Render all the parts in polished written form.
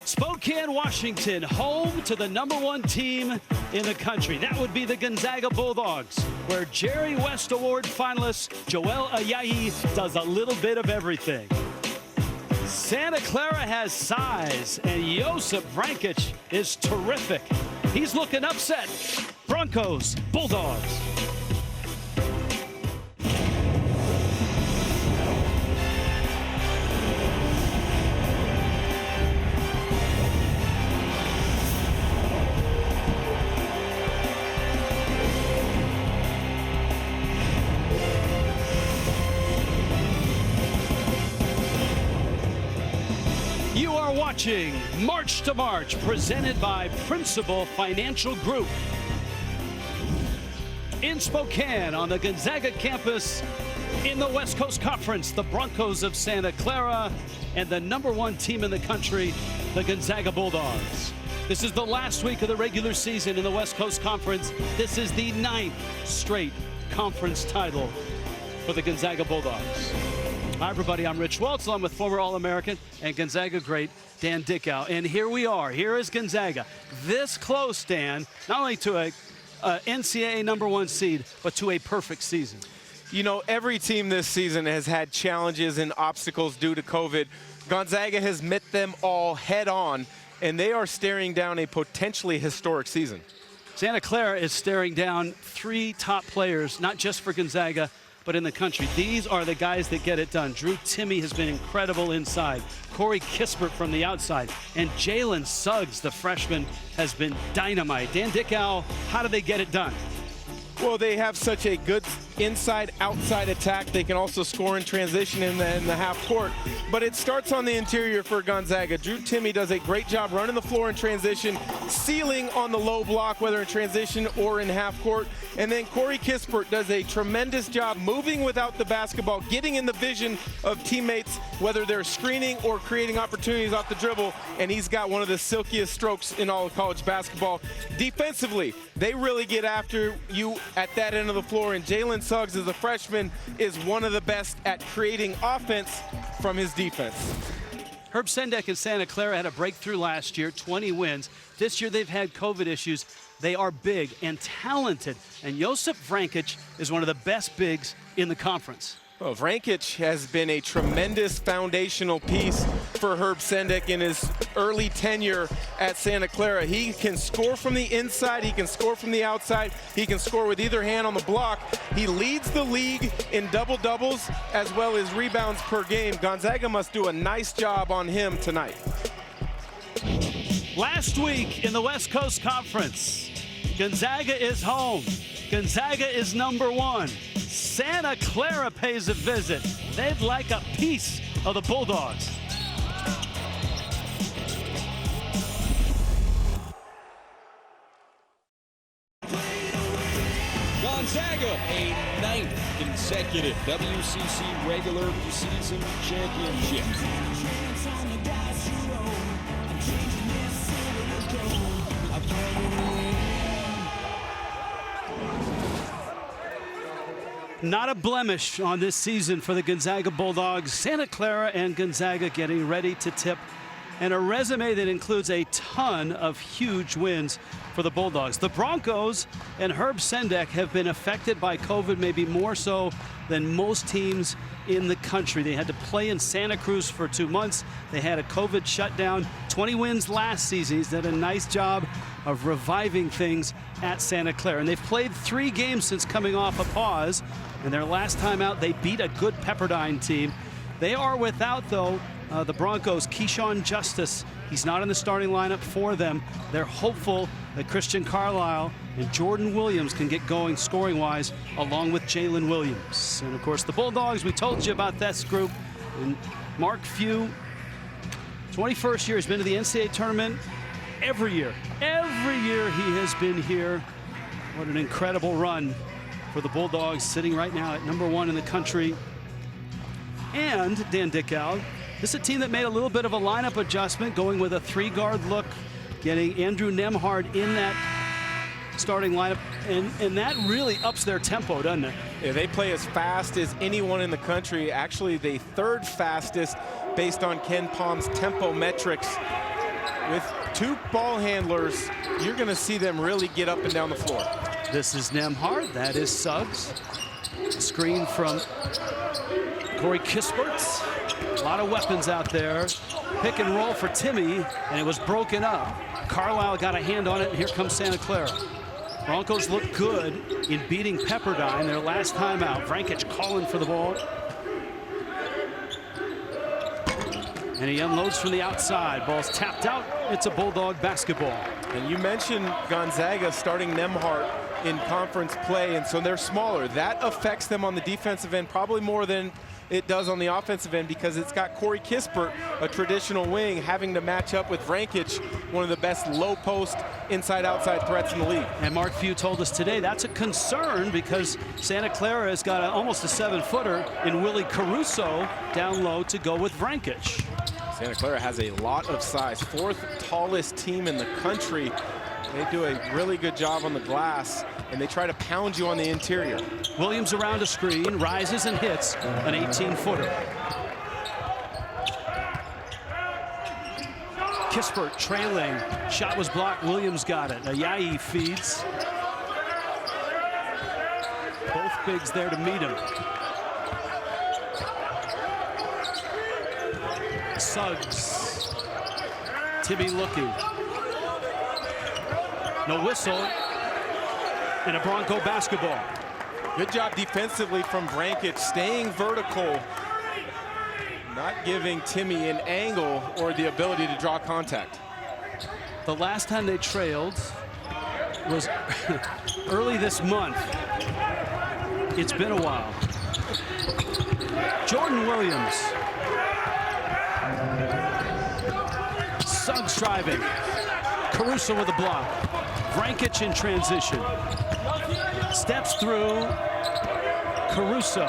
Spokane, Washington, home to the #1 team in the country. That would be the Gonzaga Bulldogs, where Jerry West Award finalist Joel Ayayi does a little bit of everything. Santa Clara has size, and Josip Vrankic is terrific. He's looking upset. Broncos, Bulldogs. You are watching March to March, presented by Principal Financial Group. In Spokane, on the Gonzaga campus, in the West Coast Conference, the Broncos of Santa Clara and the #1 team in the country, the Gonzaga Bulldogs. This is the last week of the regular season in the West Coast Conference. This is the 9th straight conference title for the Gonzaga Bulldogs. Hi, everybody. I'm Rich Welts, along with former All-American and Gonzaga great Dan Dickau. And here we are. Here is Gonzaga. This close, Dan, not only to a NCAA #1 seed, but to a perfect season. You know, every team this season has had challenges and obstacles due to COVID. Gonzaga has met them all head on, and they are staring down a potentially historic season. Santa Clara is staring down 3 top players, not just for Gonzaga, but in the country. These are the guys that get it done. Drew Timme has been incredible inside. Corey Kispert from the outside. And Jalen Suggs, the freshman, has been dynamite. Dan Dickau, how do they get it done? Well, they have such a good inside-outside attack. They can also score in transition in the half court. But it starts on the interior for Gonzaga. Drew Timme does a great job running the floor in transition, sealing on the low block, whether in transition or in half court. And then Corey Kispert does a tremendous job moving without the basketball, getting in the vision of teammates, whether they're screening or creating opportunities off the dribble. And he's got one of the silkiest strokes in all of college basketball. Defensively, they really get after you at that end of the floor. And Jalen Suggs, as a freshman, is one of the best at creating offense from his defense. Herb Sendek and Santa Clara had a breakthrough last year, 20 wins. This year they've had COVID issues. They are big and talented, and Josip Vrankic is one of the best bigs in the conference. Well, Vrankic has been a tremendous foundational piece for Herb Sendek in his early tenure at Santa Clara. He can score from the inside, he can score from the outside, he can score with either hand on the block. He leads the league in double-doubles as well as rebounds per game. Gonzaga must do a nice job on him tonight. Last week in the West Coast Conference, Gonzaga is home. Gonzaga is #1. Santa Clara pays a visit. They'd like a piece of the Bulldogs. Gonzaga, a 9th consecutive WCC regular season championship. Not a blemish on this season for the Gonzaga Bulldogs. Santa Clara and Gonzaga getting ready to tip, and a resume that includes a ton of huge wins for the Bulldogs. The Broncos and Herb Sendek have been affected by COVID, maybe more so than most teams in the country. They had to play in Santa Cruz for 2 months. They had a COVID shutdown. 20 wins last season. He's done a nice job of reviving things at Santa Clara. And they've played 3 games since coming off a pause. And their last time out, they beat a good Pepperdine team. They are without, though, the Broncos, Keyshawn Justice. He's not in the starting lineup for them. They're hopeful that Christian Carlisle and Jordan Williams can get going scoring-wise, along with Jalen Williams. And, of course, the Bulldogs, we told you about this group. And Mark Few, 21st year, has been to the NCAA tournament every year. Every year he has been here. What an incredible run for the Bulldogs, sitting right now at #1 in the country. And Dan Dickau, this is a team that made a little bit of a lineup adjustment, going with a 3-guard look, getting Andrew Nembhard in that starting lineup, and that really ups their tempo, doesn't it? Yeah, they play as fast as anyone in the country. Actually, the 3rd fastest based on Ken Palm's tempo metrics. with two ball handlers, you're going to see them really get up and down the floor. This is Nembhard. That is Suggs. Screen from Corey Kispert. A lot of weapons out there. Pick and roll for Timmy, and it was broken up. Carlisle got a hand on it, and here comes Santa Clara. Broncos look good in beating Pepperdine their last time out. Vrancic calling for the ball. And he unloads from the outside. Ball's tapped out. It's a Bulldog basketball. And you mentioned Gonzaga starting Nembhard in conference play, and so they're smaller. That affects them on the defensive end probably more than it does on the offensive end, because it's got Corey Kispert, a traditional wing, having to match up with Vrancic, one of the best low post inside-outside threats in the league. And Mark Few told us today that's a concern because Santa Clara has got almost a 7-footer in Willie Caruso down low to go with Vrancic. Santa Clara has a lot of size, 4th tallest team in the country. They do a really good job on the glass, and they try to pound you on the interior. Williams around a screen, rises and hits an 18-footer. Kispert trailing. Shot was blocked. Williams got it. Ayayi feeds. Both bigs there to meet him. Suggs. Timmy looking. No whistle, and a Bronco basketball. Good job defensively from Vrancic, staying vertical, not giving Timmy an angle or the ability to draw contact. The last time they trailed was early this month. It's been a while. Jordan Williams. Suggs driving. Caruso with a block. Vrancic in transition. Steps through. Caruso.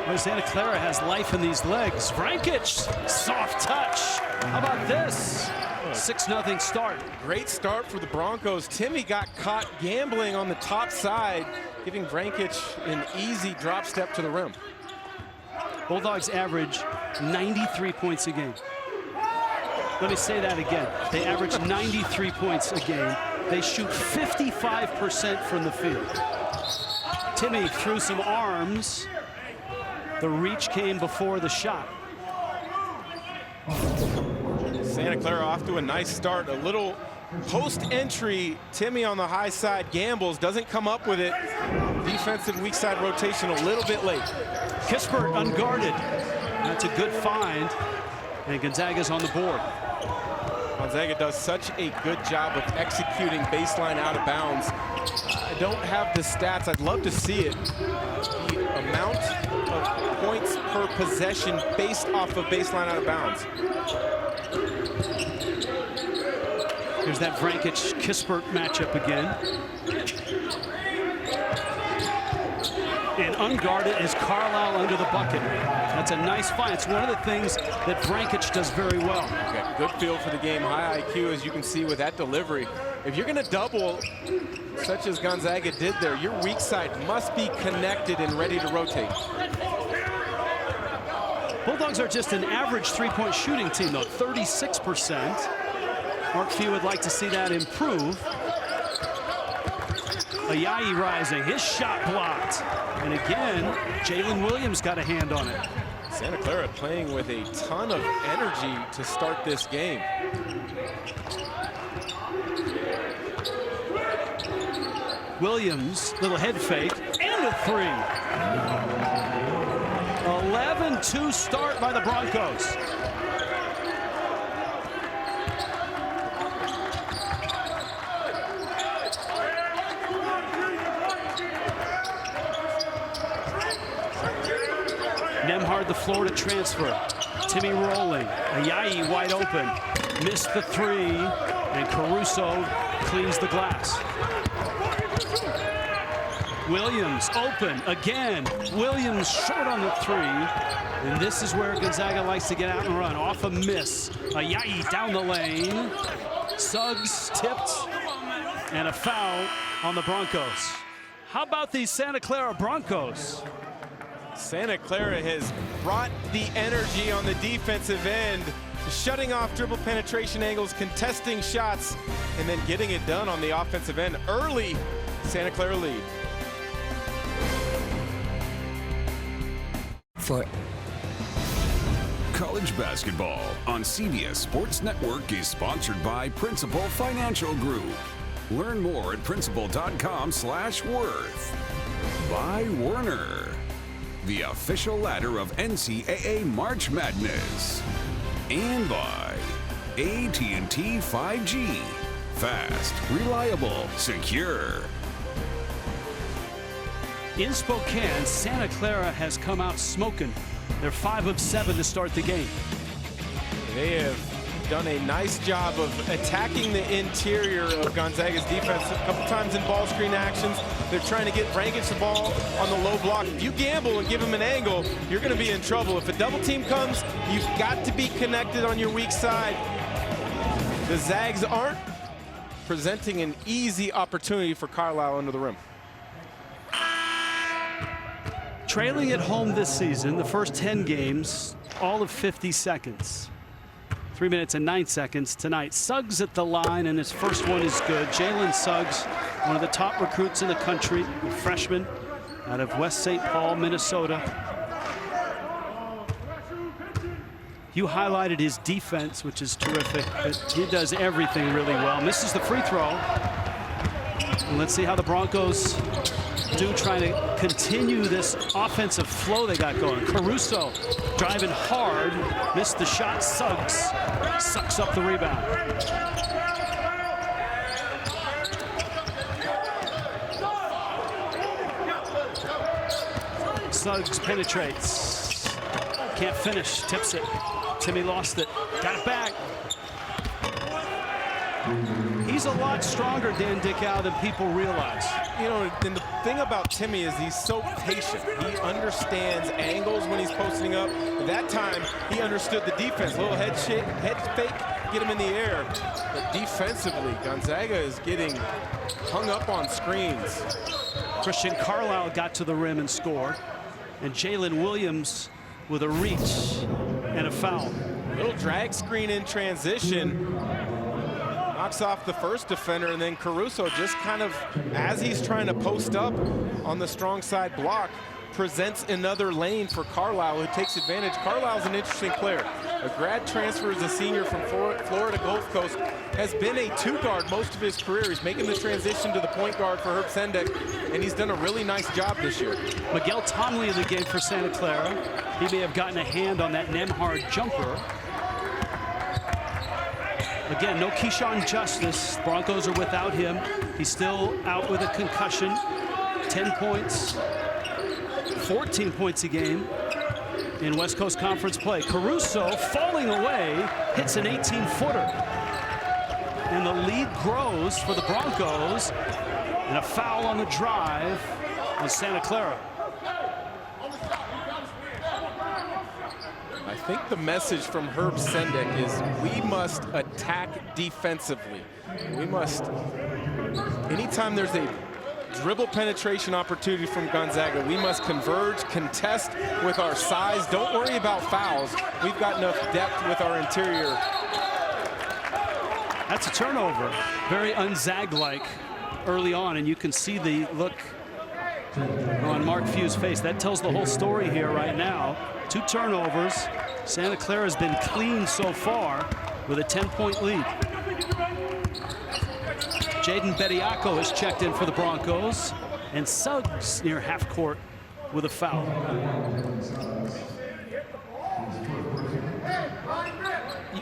Well, Santa Clara has life in these legs. Vrancic, soft touch. How about this? 6-0 start. Great start for the Broncos. Timmy got caught gambling on the top side, giving Vrancic an easy drop step to the rim. Bulldogs average 93 points a game. Let me say that again. They average 93 points a game. They shoot 55% from the field. Timmy threw some arms. The reach came before the shot. Santa Clara off to a nice start. A little post-entry. Timmy on the high side gambles, doesn't come up with it. Defensive weak side rotation a little bit late. Kispert unguarded. That's a good find. And Gonzaga's on the board. Gonzaga does such a good job of executing baseline out of bounds. I don't have the stats. I'd love to see it. The amount of points per possession based off of baseline out of bounds. Here's that Vrancic-Kispert matchup again. And unguarded is Carlisle under the bucket. That's a nice find. It's one of the things that Vrancic does very well. Okay, good feel for the game, high IQ, as you can see with that delivery. If you're going to double, such as Gonzaga did there, your weak side must be connected and ready to rotate. Bulldogs are just an average three-point shooting team, though, 36%. Mark Few would like to see that improve. Ayayi rising, his shot blocked. And again, Jalen Williams got a hand on it. Santa Clara playing with a ton of energy to start this game. Williams, little head fake, and a three. 11-2 start by the Broncos. Nembhard the floor to transfer. Timmy rolling. Ayayi wide open. Missed the three. And Caruso cleans the glass. Williams open again. Williams short on the three. And this is where Gonzaga likes to get out and run. Off a miss. Ayayi down the lane. Suggs tipped. And a foul on the Broncos. How about these Santa Clara Broncos? Santa Clara has brought the energy on the defensive end. shutting off dribble penetration angles, contesting shots, and then getting it done on the offensive end. Early Santa Clara lead. For college basketball on CBS Sports Network is sponsored by Principal Financial Group. Learn more at principal.com/worth. By Werner, the official ladder of NCAA March Madness. And by AT&T 5G. Fast, reliable, secure. In Spokane, Santa Clara has come out smoking. They're 5 of 7 to start the game. They have done a nice job of attacking the interior of Gonzaga's defense a couple times in ball screen actions. They're trying to get Rankic the ball on the low block. If you gamble and give him an angle, you're going to be in trouble. If a double team comes, you've got to be connected on your weak side. The Zags aren't presenting an easy opportunity for Carlisle under the rim. Trailing at home this season, the first 10 games, all of 50 seconds. 3 minutes and 9 seconds tonight. Suggs at the line, and his first one is good. Jalen Suggs, one of the top recruits in the country, a freshman out of West St. Paul, Minnesota. You highlighted his defense, which is terrific, but he does everything really well. Misses the free throw. And let's see how the Broncos do, trying to continue this offensive flow they got going. Caruso driving hard, missed the shot. Suggs sucks up the rebound. Suggs penetrates, can't finish, tips it. Timmy lost it, got it back. He's a lot stronger, Dan Dickow, than people realize. You know, and the thing about Timmy is he's so patient. He understands angles when he's posting up. That time, he understood the defense. Little head shake, head fake, get him in the air. But defensively, Gonzaga is getting hung up on screens. Christian Carlisle got to the rim and scored. And Jalen Williams with a reach and a foul. Little drag screen in transition. Knocks off the first defender, and then Caruso just kind of, as he's trying to post up on the strong side block, presents another lane for Carlisle, who takes advantage. Carlisle's an interesting player. A grad transfer as a senior from Florida Gulf Coast, has been a two-guard most of his career. He's making the transition to the point guard for Herb Sendek, and he's done a really nice job this year. Miguel Tomley in the game for Santa Clara. He may have gotten a hand on that Nemhard jumper. Again, no Keyshawn Justice. Broncos are without him. He's still out with a concussion. 10 points, 14 points a game in West Coast Conference play. Caruso falling away, hits an 18-footer. And the lead grows for the Broncos. And a foul on the drive on Santa Clara. I think the message from Herb Sendek is we must attack defensively. We must, anytime there's a dribble penetration opportunity from Gonzaga, we must converge, contest with our size. Don't worry about fouls. We've got enough depth with our interior. That's a turnover. Very un-Zag-like early on, and you can see the look on Mark Few's face. That tells the whole story here right now. 2 turnovers. Santa Clara has been clean so far with a 10-point lead. Jaden Bediako has checked in for the Broncos, and Suggs near half court with a foul.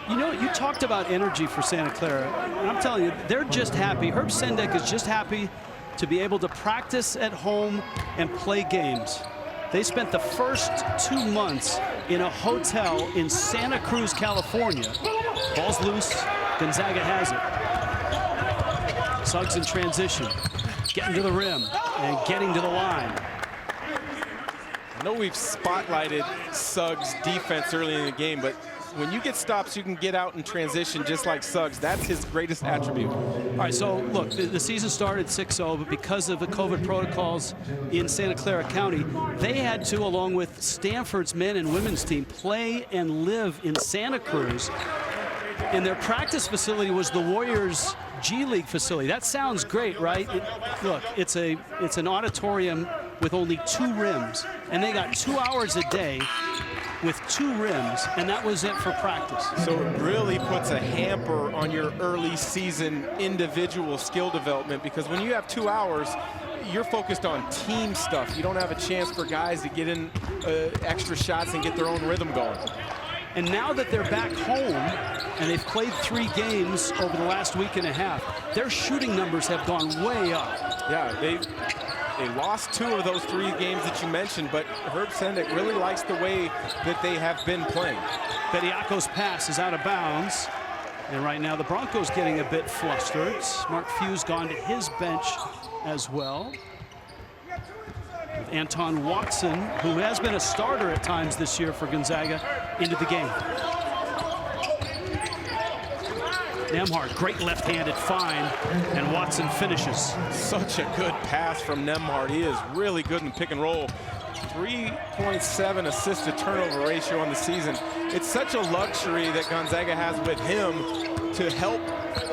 You know, you talked about energy for Santa Clara, and I'm telling you, they're just happy. Herb Sendek is just happy to be able to practice at home and play games. They spent the first 2 months in a hotel in Santa Cruz, California. Ball's loose, Gonzaga has it. Suggs in transition, getting to the rim and getting to the line. I know we've spotlighted Suggs' defense early in the game, but when you get stops, you can get out and transition just like Suggs. That's his greatest attribute. All right, so look, the season started 6-0, but because of the COVID protocols in Santa Clara County, they had to, along with Stanford's men and women's team, play and live in Santa Cruz. And their practice facility was the Warriors G League facility. That sounds great, right? Look, it's an auditorium with only 2 rims, and they got 2 hours a day with 2 rims, and that was it for practice. So it really puts a hamper on your early season individual skill development, because when you have 2 hours, you're focused on team stuff. You don't have a chance for guys to get in extra shots and get their own rhythm going. And now that they're back home and they've played 3 games over the last week and a half, their shooting numbers have gone way up. Yeah, they lost 2 of those 3 games that you mentioned, but Herb Sendek really likes the way that they have been playing. Bediako's pass is out of bounds. And right now the Broncos getting a bit flustered. Mark Few's gone to his bench as well. Anton Watson, who has been a starter at times this year for Gonzaga, into the game. Nembhard, great left-handed find, and Watson finishes. Such a good pass from Nembhard. He is really good in pick and roll. 3.7 assist to turnover ratio on the season. It's such a luxury that Gonzaga has with him to help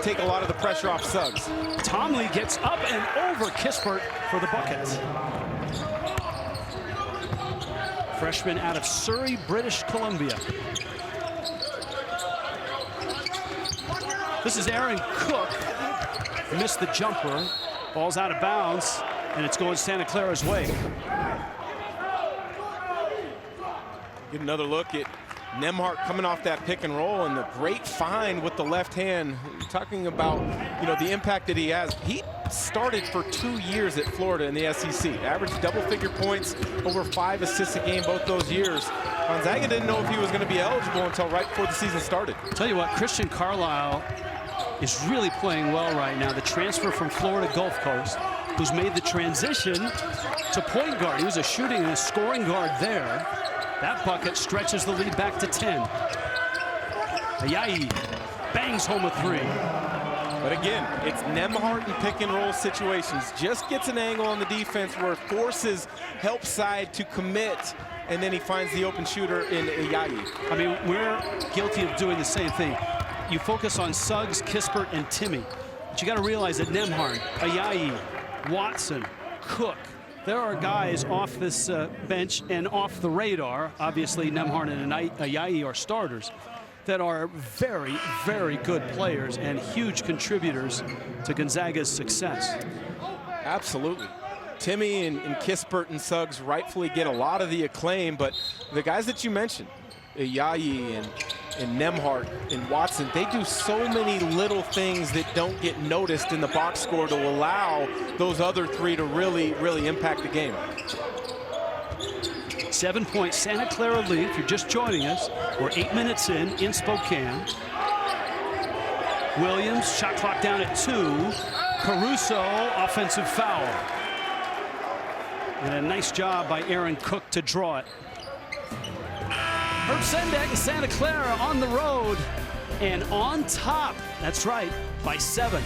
take a lot of the pressure off Suggs. Tomley gets up and over Kispert for the bucket. Freshman out of Surrey, British Columbia. This is Aaron Cook. Missed the jumper. Ball's out of bounds, and it's going Santa Clara's way. Get another look at Nembhard coming off that pick and roll, and the great find with the left hand. Talking about, you know, the impact that he has. He started for 2 years at Florida in the SEC. Averaged double-figure points, over 5 assists a game both those years. Gonzaga didn't know if he was going to be eligible until right before the season started. Tell you what, Christian Carlisle is really playing well right now. The transfer from Florida Gulf Coast, who's made the transition to point guard. He was a shooting and a scoring guard there. That bucket stretches the lead back to 10. Ayayi bangs home a 3. But again, it's Nembhard in pick and roll situations. Just gets an angle on the defense where it forces help side to commit, and then he finds the open shooter in Ayayi. I mean, we're guilty of doing the same thing. You focus on Suggs, Kispert, and Timmy. But you got to realize that Nembhard, Ayayi, Watson, Cook, there are guys off this bench and off the radar. Obviously, Nembhard and Ayayi are starters that are very, very good players and huge contributors to Gonzaga's success. Absolutely. Timmy and Kispert and Suggs rightfully get a lot of the acclaim, but the guys that you mentioned, Ayayi and Nembhard and Watson, they do so many little things that don't get noticed in the box score to allow those other 3 to really, really impact the game. 7-point Santa Clara lead. If you're just joining us, we're 8 minutes in Spokane. Williams, shot clock down at 2. Caruso, offensive foul. And a nice job by Aaron Cook to draw it. Herb Sendek and Santa Clara on the road and on top. That's right, by 7.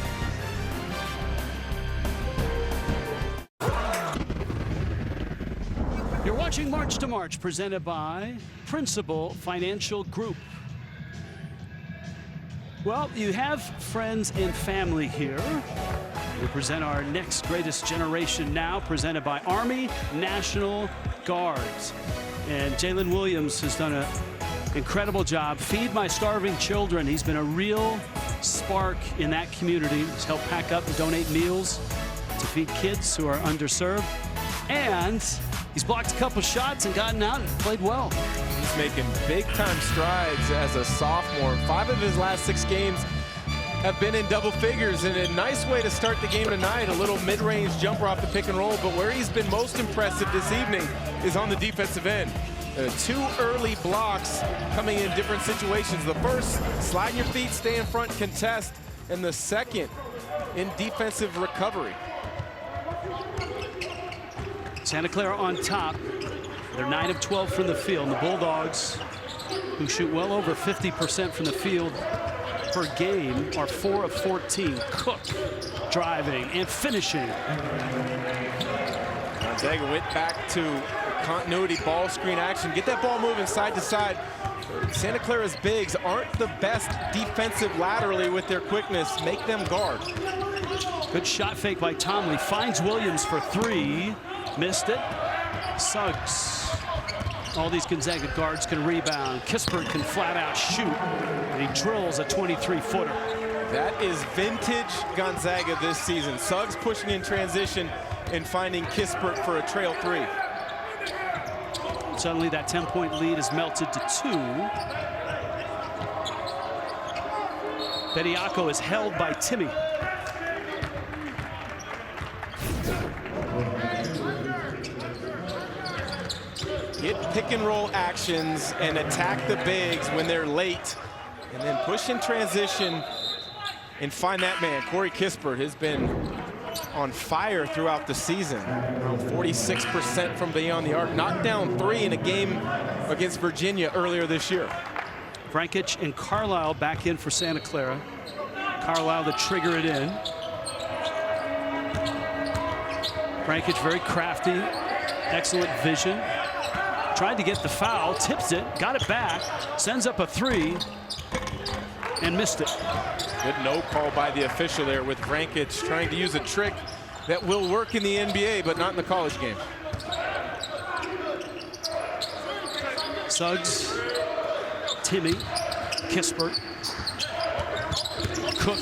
You're watching March to March, presented by Principal Financial Group. Well, you have friends and family here. We present our next greatest generation now, presented by Army National Guards. And Jalen Williams has done an incredible job. Feed My Starving Children. He's been a real spark in that community. He's helped pack up and donate meals to feed kids who are underserved. And he's blocked a couple shots and gotten out and played well. He's making big-time strides as a sophomore. 5 of his last 6 games have been in double figures, and a nice way to start the game tonight. A little mid-range jumper off the pick and roll, but where he's been most impressive this evening is on the defensive end. 2 early blocks coming in different situations. The first, slide your feet, stay in front, contest, and the second, in defensive recovery. Santa Clara on top. They're 9 of 12 from the field. And the Bulldogs who shoot well over 50% from the field per game, are 4 of 14. Cook driving and finishing. Gonzaga went back to continuity ball screen action. Get that ball moving side to side. Santa Clara's bigs aren't the best defensive laterally with their quickness. Make them guard. Good shot fake by Tomley. Finds Williams for 3. Missed it. Suggs. All these Gonzaga guards can rebound. Kispert can flat out shoot. And he drills a 23-footer. That is vintage Gonzaga this season. Suggs pushing in transition and finding Kispert for a trail 3. Suddenly that 10-point lead is melted to 2. Bediako is held by Timmy. Get pick and roll actions and attack the bigs when they're late, and then push in transition and find that man. Corey Kispert has been on fire throughout the season. Around 46% from beyond the arc. Knocked down 3 in a game against Virginia earlier this year. Vrancic and Carlisle back in for Santa Clara. Carlisle to trigger it in. Vrancic very crafty, excellent vision. Tried to get the foul, tips it, got it back, sends up a 3, and missed it. Good no call by the official there with Vrancic trying to use a trick that will work in the NBA, but not in the college game. Suggs, Timmy, Kispert, Cook,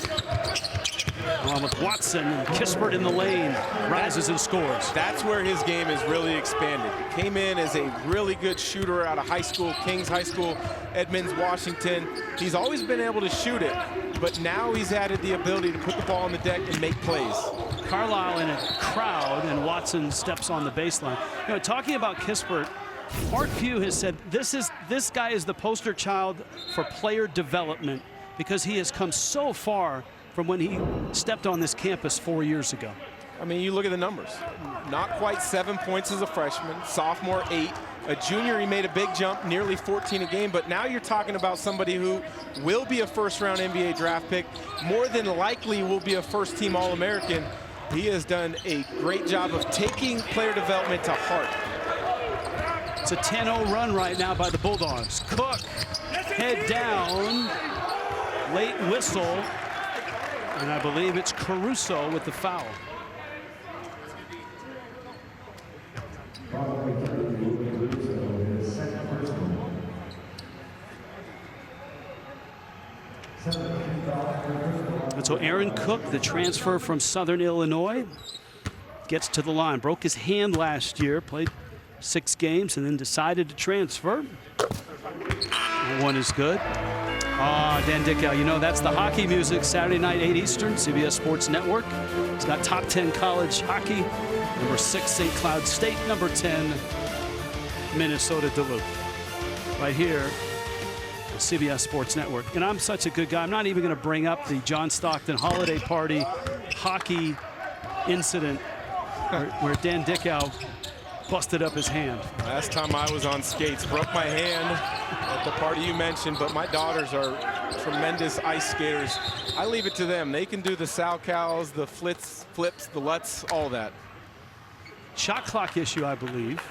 along with Watson, and Kispert in the lane, rises and scores. That's where his game is really expanded. He came in as a really good shooter out of high school, Kings High School, Edmonds, Washington. He's always been able to shoot it, but now he's added the ability to put the ball on the deck and make plays. Carlisle in a crowd, and Watson steps on the baseline. You know, talking about Kispert, Mark Pugh has said this guy is the poster child for player development because he has come so far from when he stepped on this campus 4 years ago. I mean, you look at the numbers. Not quite 7 points as a freshman, sophomore 8. A junior, he made a big jump, nearly 14 a game, but now you're talking about somebody who will be a first-round NBA draft pick, more than likely will be a first-team All-American. He has done a great job of taking player development to heart. It's a 10-0 run right now by the Bulldogs. Cook, head down, late whistle, and I believe it's Caruso with the foul. And so Aaron Cook, the transfer from Southern Illinois, gets to the line. Broke his hand last year, played 6 games, and then decided to transfer. That one is good. Dan Dickow, you know that's the hockey music. Saturday night, 8 Eastern, CBS Sports Network. It's got top 10 college hockey. Number 6, St. Cloud State. Number 10, Minnesota Duluth. Right here, on CBS Sports Network. And I'm such a good guy. I'm not even going to bring up the John Stockton holiday party hockey incident where Dan Dickow busted up his hand. Last time I was on skates, broke my hand at the party you mentioned, but my daughters are tremendous ice skaters. I leave it to them. They can do the Salchows, the flips, the Lutz, all that. Shot clock issue, I believe,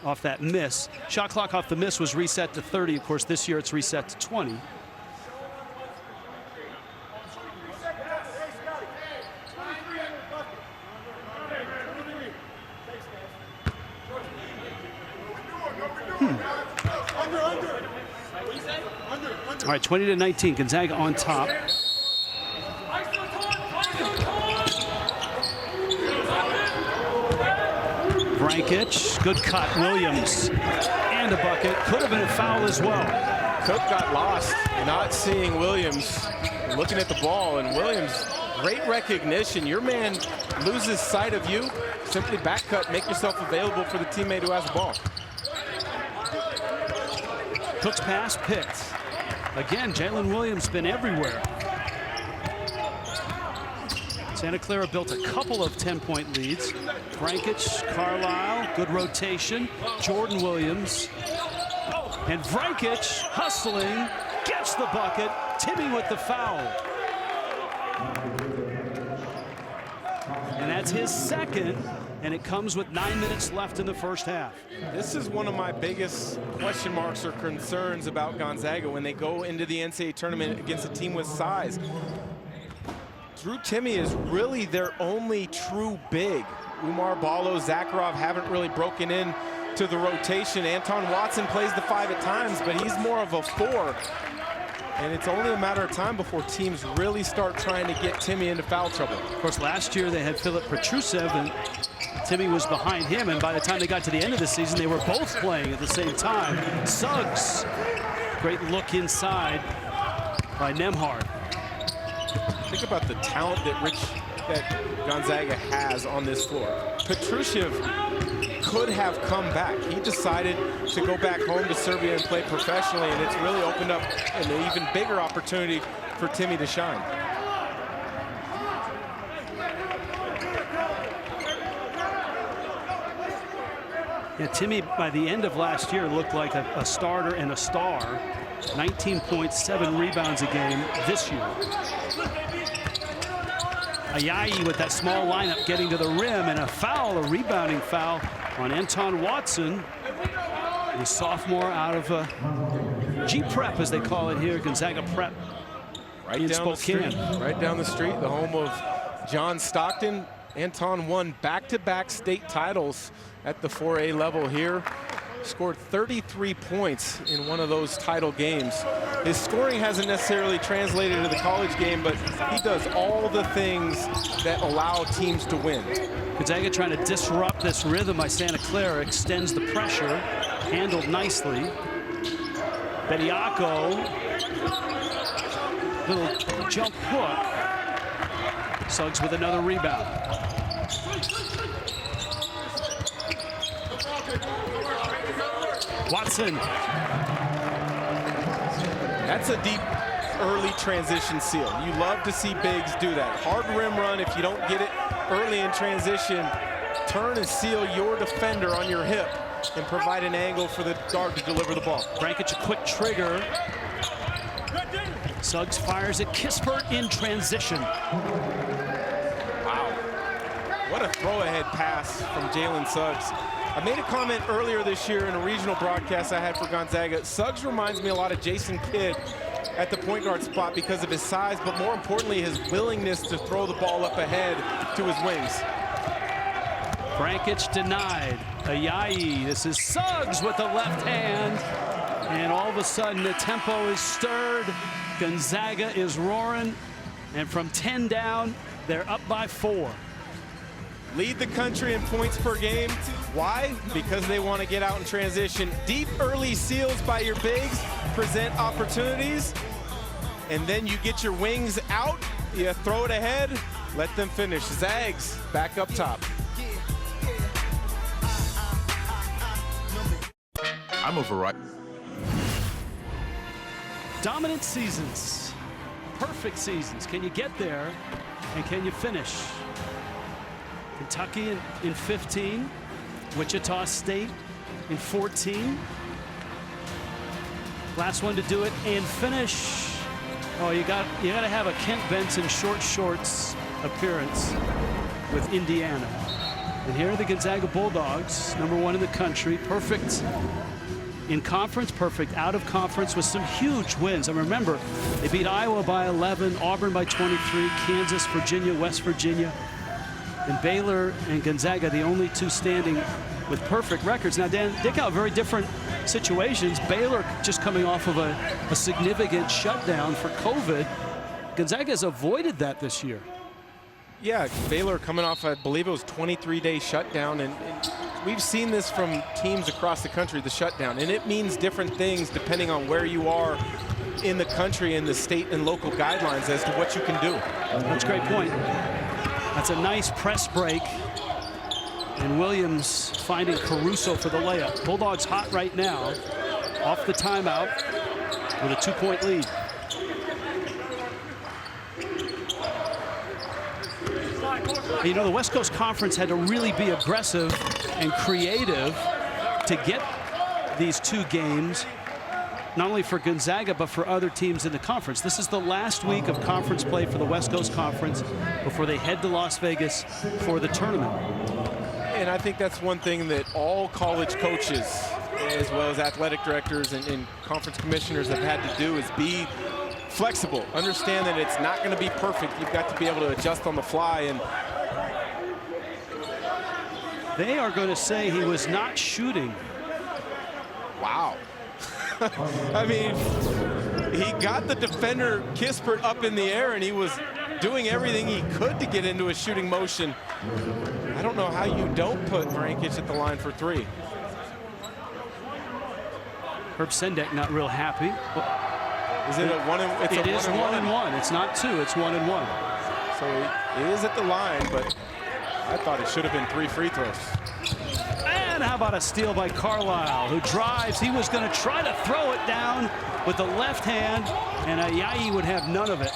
off that miss. Shot clock off the miss was reset to 30. Of course, this year it's reset to 20. All right, 20-19, Gonzaga on top. Vrancic, good cut, Williams, and a bucket. Could have been a foul as well. Cook got lost, not seeing Williams, looking at the ball, and Williams, great recognition. Your man loses sight of you, simply back cut, make yourself available for the teammate who has the ball. Cook's pass picked. Again, Jalen Williams been everywhere. Santa Clara built a couple of 10-point leads. Vrancic, Carlisle, good rotation. Jordan Williams And Vrankic hustling, gets the bucket. Timmy with the foul. And that's his second, and it comes with 9 minutes left in the first half. This is one of my biggest question marks or concerns about Gonzaga when they go into the NCAA tournament against a team with size. Drew Timme is really their only true big. Umar Ballo, Zakharov haven't really broken in to the rotation. Anton Watson plays the 5 at times, but he's more of a 4. And it's only a matter of time before teams really start trying to get Timme into foul trouble. Of course, last year they had Filip Petrusev, and Timme was behind him, and by the time they got to the end of the season, they were both playing at the same time. Suggs, great look inside by Nembhard. Think about the talent that Gonzaga has on this floor. Petrusev could have come back. He decided to go back home to Serbia and play professionally, and it's really opened up an even bigger opportunity for Timme to shine. Yeah, Timme, by the end of last year, looked like a starter and a star. 19.7 rebounds a game this year. Ayayi with that small lineup getting to the rim, and a foul, a rebounding foul on Anton Watson, the sophomore out of G-Prep, as they call it here, Gonzaga Prep in Spokane. Right down the street, the home of John Stockton. Anton won back-to-back state titles at the 4A level here. Scored 33 points in one of those title games. His scoring hasn't necessarily translated to the college game, but he does all the things that allow teams to win. Gonzaga trying to disrupt this rhythm by Santa Clara, extends the pressure, handled nicely. Bediako, little jump hook. Suggs with another rebound. Watson. That's a deep early transition seal. You love to see bigs do that. Hard rim run if you don't get it early in transition. Turn and seal your defender on your hip and provide an angle for the guard to deliver the ball. Vrankic a quick trigger. Suggs fires at Kispert in transition. Wow. What a throw-ahead pass from Jalen Suggs. I made a comment earlier this year in a regional broadcast I had for Gonzaga. Suggs reminds me a lot of Jason Kidd at the point guard spot because of his size, but more importantly, his willingness to throw the ball up ahead to his wings. Vrankic denied. Ayayi, this is Suggs with the left hand. And all of a sudden, the tempo is stirred. Gonzaga is roaring. And from 10 down, they're up by 4. Lead the country in points per game. Why? Because they want to get out in transition. Deep early seals by your bigs present opportunities. And then you get your wings out, you throw it ahead, let them finish. Zags back up top. I'm a variety. Dominant seasons, perfect seasons. Can you get there and can you finish? Kentucky in 15, Wichita State in 14. Last one to do it and finish. Oh, you got to have a Kent Benson short shorts appearance with Indiana. And here are the Gonzaga Bulldogs, #1 in the country, perfect in conference, perfect out of conference with some huge wins. And remember, they beat Iowa by 11, Auburn by 23, Kansas, Virginia, West Virginia. And Baylor and Gonzaga, the only two standing with perfect records. Now, Dan, dig out very different situations. Baylor just coming off of a significant shutdown for COVID. Gonzaga has avoided that this year. Yeah, Baylor coming off, I believe it was 23-day shutdown. And we've seen this from teams across the country, the shutdown. And it means different things depending on where you are in the country and the state and local guidelines as to what you can do. That's a great point. That's a nice press break. And Williams finding Caruso for the layup. Bulldogs hot right now, off the timeout with a 2-point lead. You know, the West Coast Conference had to really be aggressive and creative to get these two games not only for Gonzaga, but for other teams in the conference. This is the last week of conference play for the West Coast Conference before they head to Las Vegas for the tournament. And I think that's one thing that all college coaches, as well as athletic directors and conference commissioners, have had to do is be flexible. Understand that it's not going to be perfect. You've got to be able to adjust on the fly. And they are going to say he was not shooting. Wow. I mean, he got the defender Kispert up in the air, and he was doing everything he could to get into a shooting motion. I don't know how you don't put Vrankic at the line for three. Herb Sendek not real happy. Is it a one and it is one and one. It's not two, it's 1 and 1. So he is at the line, but I thought it should have been 3 free throws. And how about a steal by Carlisle, who drives. He was going to try to throw it down with the left hand, and Ayayi would have none of it.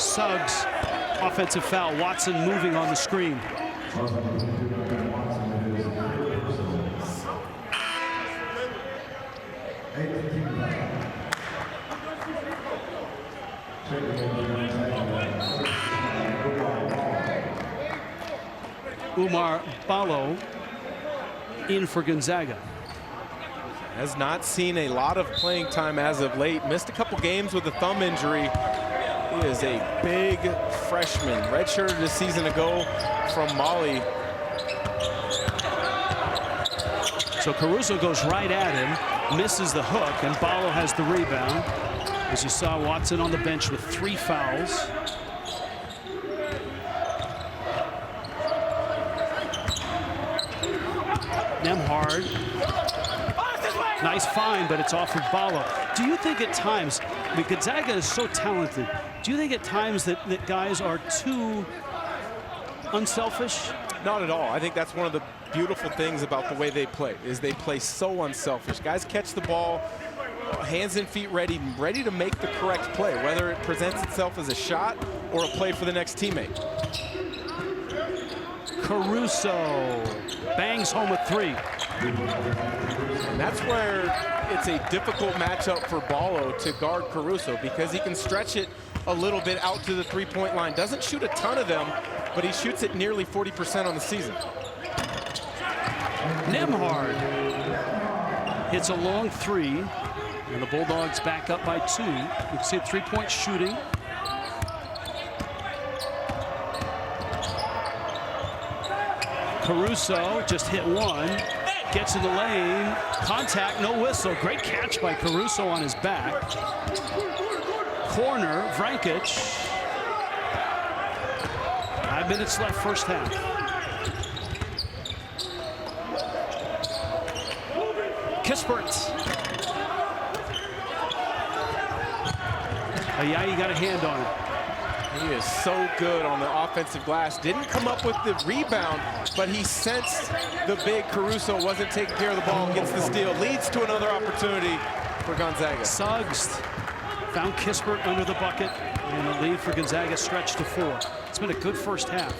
Suggs, offensive foul. Watson moving on the screen. Umar Ballo in for Gonzaga. Has not seen a lot of playing time as of late. Missed a couple games with a thumb injury. He is a big freshman. Redshirted a season ago from Mali. So Caruso goes right at him, misses the hook, and Ballo has the rebound. As you saw, Watson on the bench with 3 fouls. Nembhard. Nice find, but it's off of Ballo. Do you think at times, I mean, Gonzaga is so talented, do you think at times that guys are too unselfish? Not at all. I think that's one of the beautiful things about the way they play, is they play so unselfish. Guys catch the ball, hands and feet ready to make the correct play, whether it presents itself as a shot or a play for the next teammate. Caruso bangs home a 3. And that's where it's a difficult matchup for Ballo to guard Caruso, because he can stretch it a little bit out to the 3-point line. Doesn't shoot a ton of them, but he shoots it nearly 40% on the season. Nembhard hits a long 3, and the Bulldogs back up by 2. You can see a 3-point shooting. Caruso just hit 1, gets in the lane, contact, no whistle. Great catch by Caruso on his back. Corner, Vrankic. 5 minutes left, first half. Kispert. Ayayi got a hand on it. He is so good on the offensive glass. Didn't come up with the rebound, but he sensed the big Caruso wasn't taking care of the ball, gets the steal. Leads to another opportunity for Gonzaga. Suggs found Kispert under the bucket, and the lead for Gonzaga stretched to 4. It's been a good first half.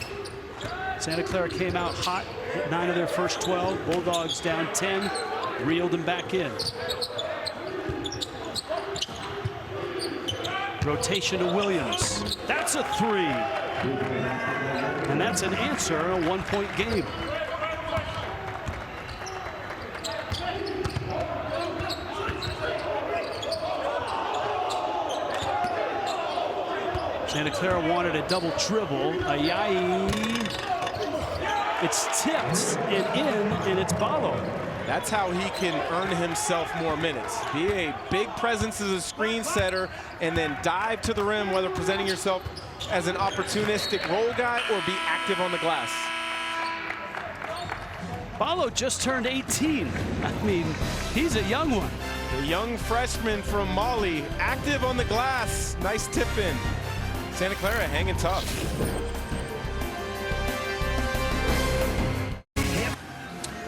Santa Clara came out hot, hit 9 of their first 12. Bulldogs down 10, reeled them back in. Rotation to Williams. That's a 3. And that's an answer, a 1-point game. Santa Clara wanted a double dribble. Ayayi. It's tipped and in, and it's Ballo. That's how he can earn himself more minutes. Be a big presence as a screen setter and then dive to the rim, whether presenting yourself as an opportunistic role guy or be active on the glass. Ballo just turned 18. I mean, he's a young one. The young freshman from Mali, active on the glass. Nice tip in. Santa Clara hanging tough.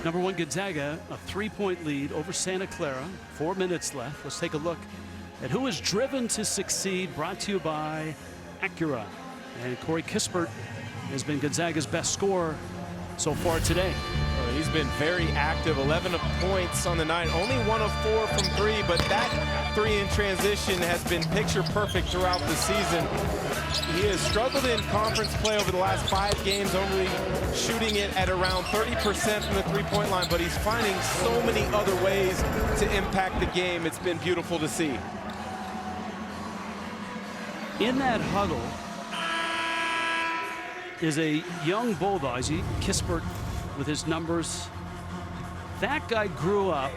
Number 1 Gonzaga, a 3-point lead over Santa Clara. 4 minutes left. Let's take a look at who is driven to succeed. Brought to you by Acura. And Corey Kispert has been Gonzaga's best scorer so far today. He's been very active, 11 points on the night, only 1 of 4 from 3, but that 3 in transition has been picture perfect throughout the season. He has struggled in conference play over the last 5 games, only shooting it at around 30% from the three-point line, but he's finding so many other ways to impact the game. It's been beautiful to see. In that huddle is a young Bulldog, Kispert, with his numbers. That guy grew up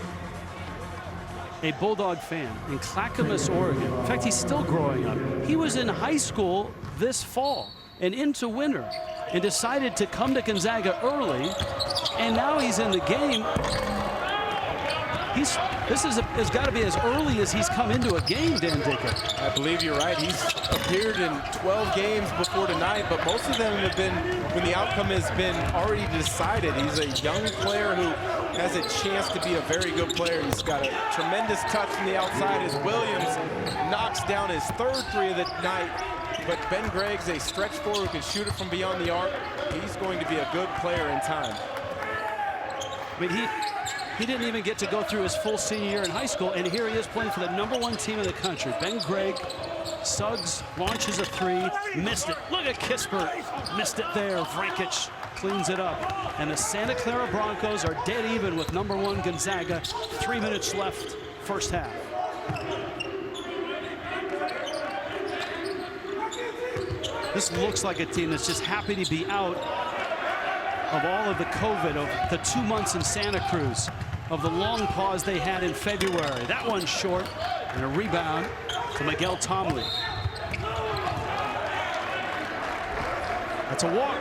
a Bulldog fan in Clackamas, Oregon. In fact, he's still growing up. He was in high school this fall and into winter and decided to come to Gonzaga early, and now he's in the game. This has got to be as early as he's come into a game, Dan Dicker. I believe you're right. He's appeared in 12 games before tonight, but most of them have been when the outcome has been already decided. He's a young player who has a chance to be a very good player. He's got a tremendous touch from the outside as Williams knocks down his 3rd 3 of the night. But Ben Gregg's a stretch forward who can shoot it from beyond the arc. He's going to be a good player in time. I mean, he didn't even get to go through his full senior year in high school, and here he is playing for the #1 team in the country. Ben Gregg, Suggs launches a 3, missed it. Look at Kispert, missed it there. Vrankic cleans it up. And the Santa Clara Broncos are dead even with #1 Gonzaga. 3 minutes left, first half. This looks like a team that's just happy to be out of all of the COVID, of the 2 months in Santa Cruz, of the long pause they had in February. That one's short, and a rebound to Miguel Tomley. That's a walk.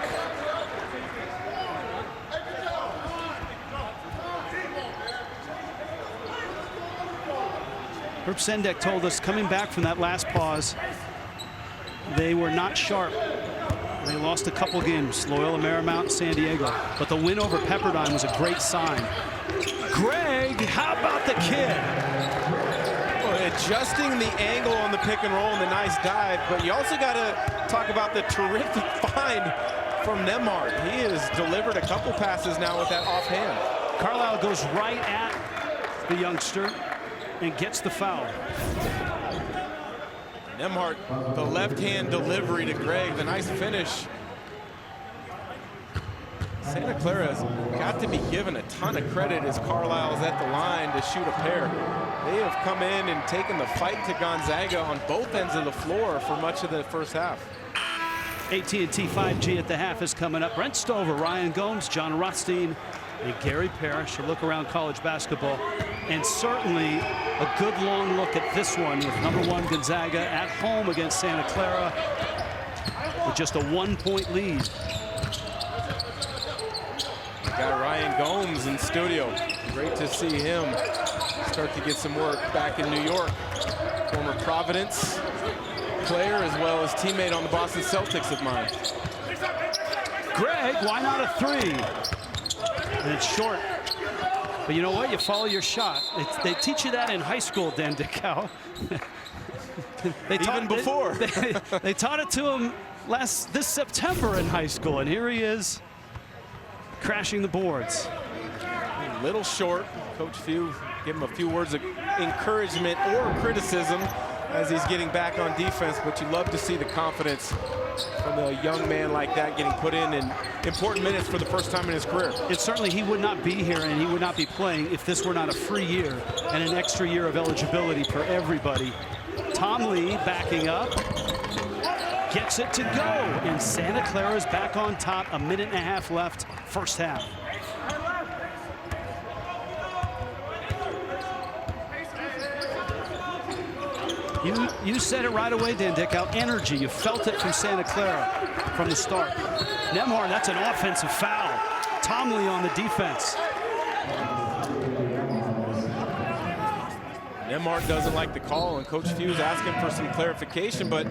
Herb Sendek told us coming back from that last pause, they were not sharp. They lost a couple games, Loyola Marymount, San Diego. But the win over Pepperdine was a great sign. Gregg, how about the kid? Well, adjusting the angle on the pick and roll and the nice dive, but you also got to talk about the terrific find from Nembhard. He has delivered a couple passes now with that offhand. Carlisle goes right at the youngster and gets the foul. Nembhard, the left-hand delivery to Gregg, the nice finish. Santa Clara has got to be given a ton of credit as Carlisle is at the line to shoot a pair. They have come in and taken the fight to Gonzaga on both ends of the floor for much of the first half. AT&T 5G at the half is coming up. Brent Stover, Ryan Gomes, John Rothstein, and Gary Parrish. A look around college basketball. And certainly a good long look at this one with #1 Gonzaga at home against Santa Clara with just a 1-point lead. We got Ryan Gomes in studio. Great to see him start to get some work back in New York. Former Providence player as well as teammate on the Boston Celtics of mine. Gregg, why not a 3? And it's short. But you know what? You follow your shot. They teach you that in high school, Dan Dickau. Even before. They taught it to him this September in high school, and here he is crashing the boards. A little short. Coach Few give him a few words of encouragement or criticism as he's getting back on defense, but you love to see the confidence from a young man like that getting put in important minutes for the first time in his career. It's certainly he would not be here and he would not be playing if this were not a free year and an extra year of eligibility for everybody. Tomley backing up, gets it to go, and Santa Clara's back on top. 1.5 minutes left, first half. You said it right away, Dan Dickau. Energy. You felt it from Santa Clara from the start. Nembhard, that's an offensive foul. Tomley on the defense. Nembhard doesn't like the call, and Coach Few's asking for some clarification, but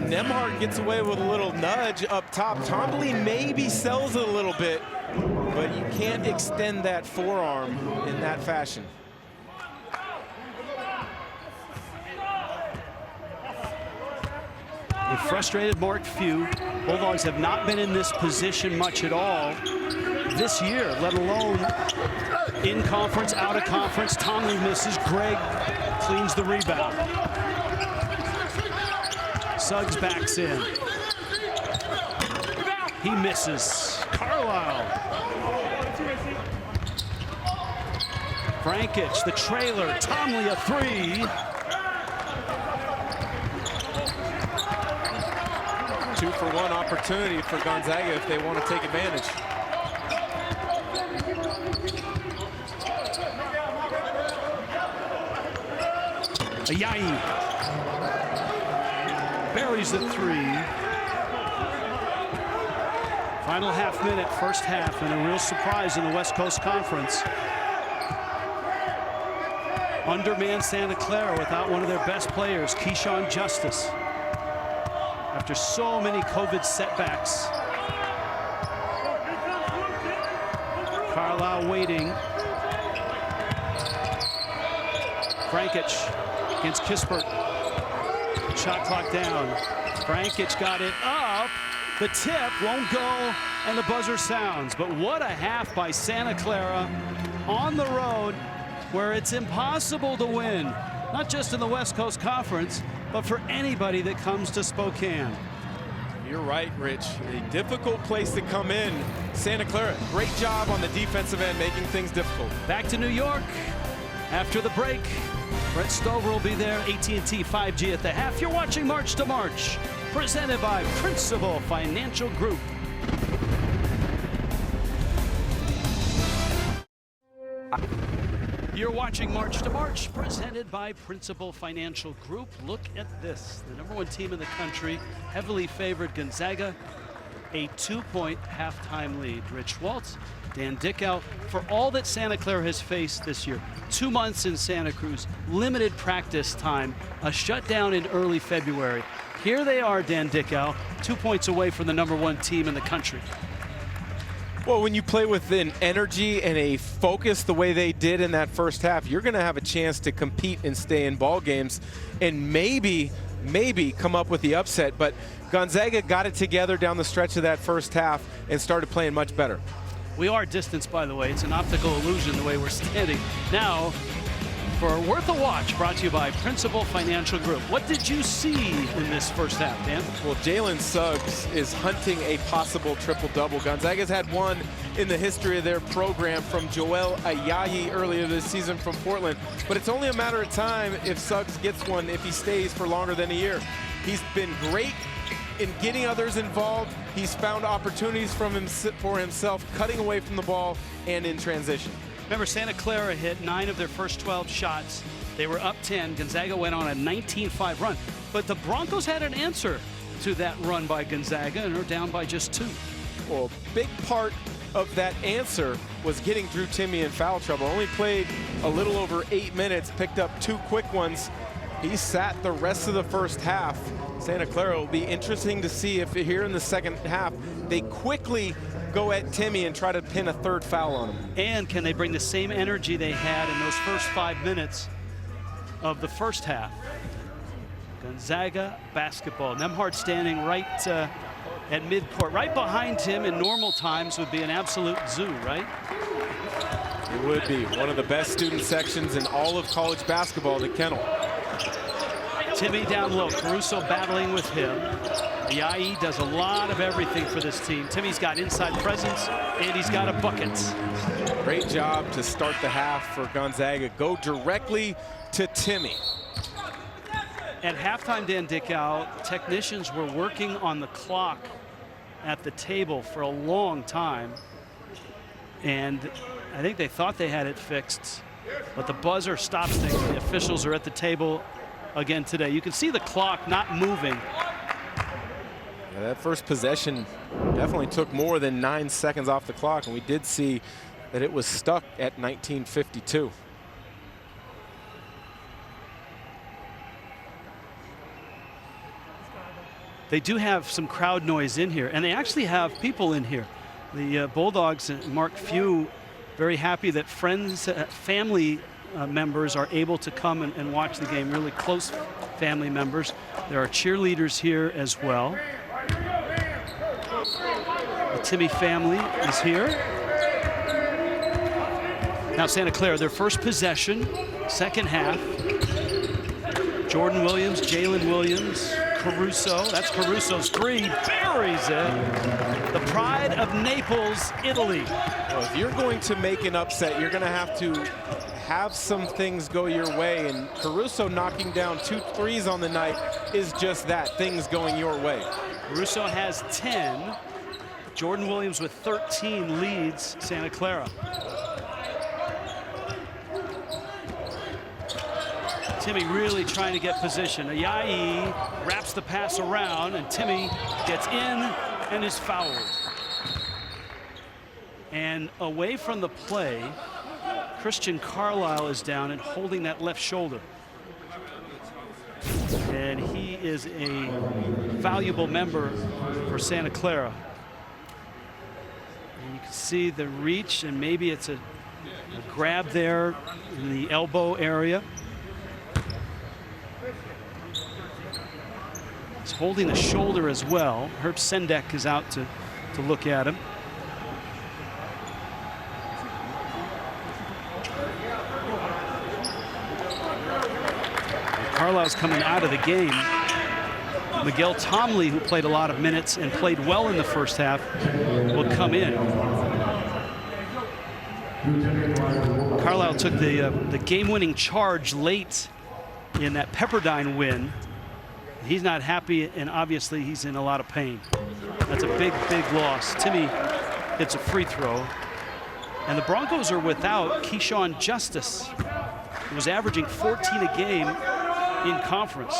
Nembhard gets away with a little nudge up top. Tomley maybe sells it a little bit, but you can't extend that forearm in that fashion. A frustrated Mark Few. Bulldogs have not been in this position much at all this year, let alone in conference, out of conference. Tomlin misses. Gregg cleans the rebound. Suggs backs in. He misses. Carlisle. Frankic, the trailer. Tomley a three. 2-for-1 opportunity for Gonzaga if they want to take advantage. Ayayi buries the three. Final half minute, first half, and a real surprise in the West Coast Conference. Undermanned Santa Clara without one of their best players, Keyshawn Justice. After so many COVID setbacks. Carlisle waiting. Frankic against Kispert. Shot clock down. Frankic got it up. The tip won't go, and the buzzer sounds. But what a half by Santa Clara on the road, where it's impossible to win, not just in the West Coast Conference, but for anybody that comes to Spokane. You're right, Rich. A difficult place to come in. Santa Clara, great job on the defensive end, making things difficult. Back to New York after the break. Brett Stover will be there, AT&T 5G at the half. You're watching March to March, presented by Principal Financial Group. You're watching March to March, presented by Principal Financial Group. Look at this. The #1 team in the country, heavily favored Gonzaga, a 2-point halftime lead. Rich Waltz, Dan Dickow, for all that Santa Clara has faced this year. 2 months in Santa Cruz, limited practice time, a shutdown in early February. Here they are, Dan Dickow, 2 points away from the #1 team in the country. Well, when you play with an energy and a focus the way they did in that first half, you're going to have a chance to compete and stay in ball games and maybe come up with the upset. But Gonzaga got it together down the stretch of that first half and started playing much better. We are distanced, by the way. It's an optical illusion the way we're standing. Now, for Worth a Watch, brought to you by Principal Financial Group. What did you see in this first half, Dan? Well, Jalen Suggs is hunting a possible triple-double. Gonzaga's had one in the history of their program from Joel Ayayi earlier this season from Portland. But it's only a matter of time if Suggs gets one, if he stays for longer than a year. He's been great in getting others involved. He's found opportunities for himself, cutting away from the ball and in transition. Remember, Santa Clara hit 9 of their first 12 shots. They were up 10. Gonzaga went on a 19-5 run. But the Broncos had an answer to that run by Gonzaga and are down by just 2. Well, a big part of that answer was getting Drew Timme in foul trouble. Only played a little over 8 minutes, picked up 2 quick ones. He sat the rest of the first half. Santa Clara will be interesting to see if here in the second half they quickly go at Timme and try to pin a third foul on him. And can they bring the same energy they had in those first 5 minutes of the first half? Gonzaga basketball. Nembhard standing right at midcourt. Right behind him in normal times would be an absolute zoo, right? It would be one of the best student sections in all of college basketball, the Kennel. Timme down low, Caruso battling with him. Ayayi does a lot of everything for this team. Timmy's got inside presence, and he's got a bucket. Great job to start the half for Gonzaga. Go directly to Timme. At halftime, Dan Dickow, technicians were working on the clock at the table for a long time. And I think they thought they had it fixed, but the buzzer stops things. The officials are at the table again today. You can see the clock not moving. Yeah, that first possession definitely took more than 9 seconds off the clock, and we did see that it was stuck at 19:52. They do have some crowd noise in here, and they actually have people in here. The Bulldogs and Mark Few very happy that friends, family members are able to come and watch the game. Really close family members. There are cheerleaders here as well. The Timmy family is here. Now Santa Clara, their first possession, second half. Jordan Williams, Jalen Williams, Caruso. That's Caruso's three. Buries it. The pride of Naples, Italy. Well, if you're going to make an upset, you're going to have some things go your way. And Caruso knocking down 2 threes on the night is just that, things going your way. Caruso has 10. Jordan Williams with 13 leads Santa Clara. Timmy really trying to get position. Ayayi wraps the pass around, and Timmy gets in and is fouled. And away from the play, Christian Carlisle is down and holding that left shoulder. And he is a valuable member for Santa Clara. And you can see the reach, and maybe it's a grab there in the elbow area. He's holding the shoulder as well. Herb Sendek is out to look at him. Carlisle's coming out of the game. Miguel Tomley, who played a lot of minutes and played well in the first half, will come in. Carlisle took the game-winning charge late in that Pepperdine win. He's not happy, and obviously he's in a lot of pain. That's a big, big loss. Timmy hits a free throw. And the Broncos are without Keyshawn Justice, who was averaging 14 a game in conference.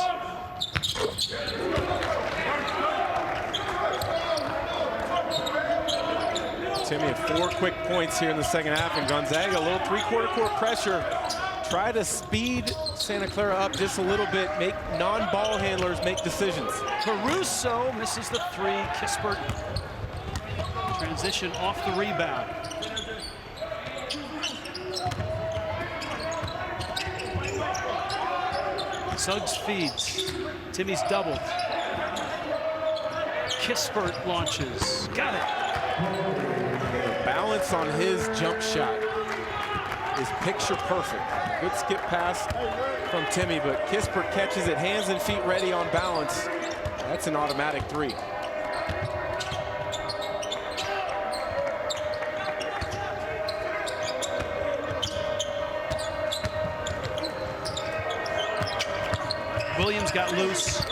Timmy had 4 quick points here in the second half, and Gonzaga, a little 3/4 court pressure. Try to speed Santa Clara up just a little bit, make non-ball handlers make decisions. Caruso misses the three. Kispert transition off the rebound. Suggs feeds. Timmy's doubled. Kispert launches. Got it. Balance on his jump shot is picture perfect. Good skip pass from Timmy, but Kispert catches it, hands and feet ready on balance. That's an automatic three. Williams got loose.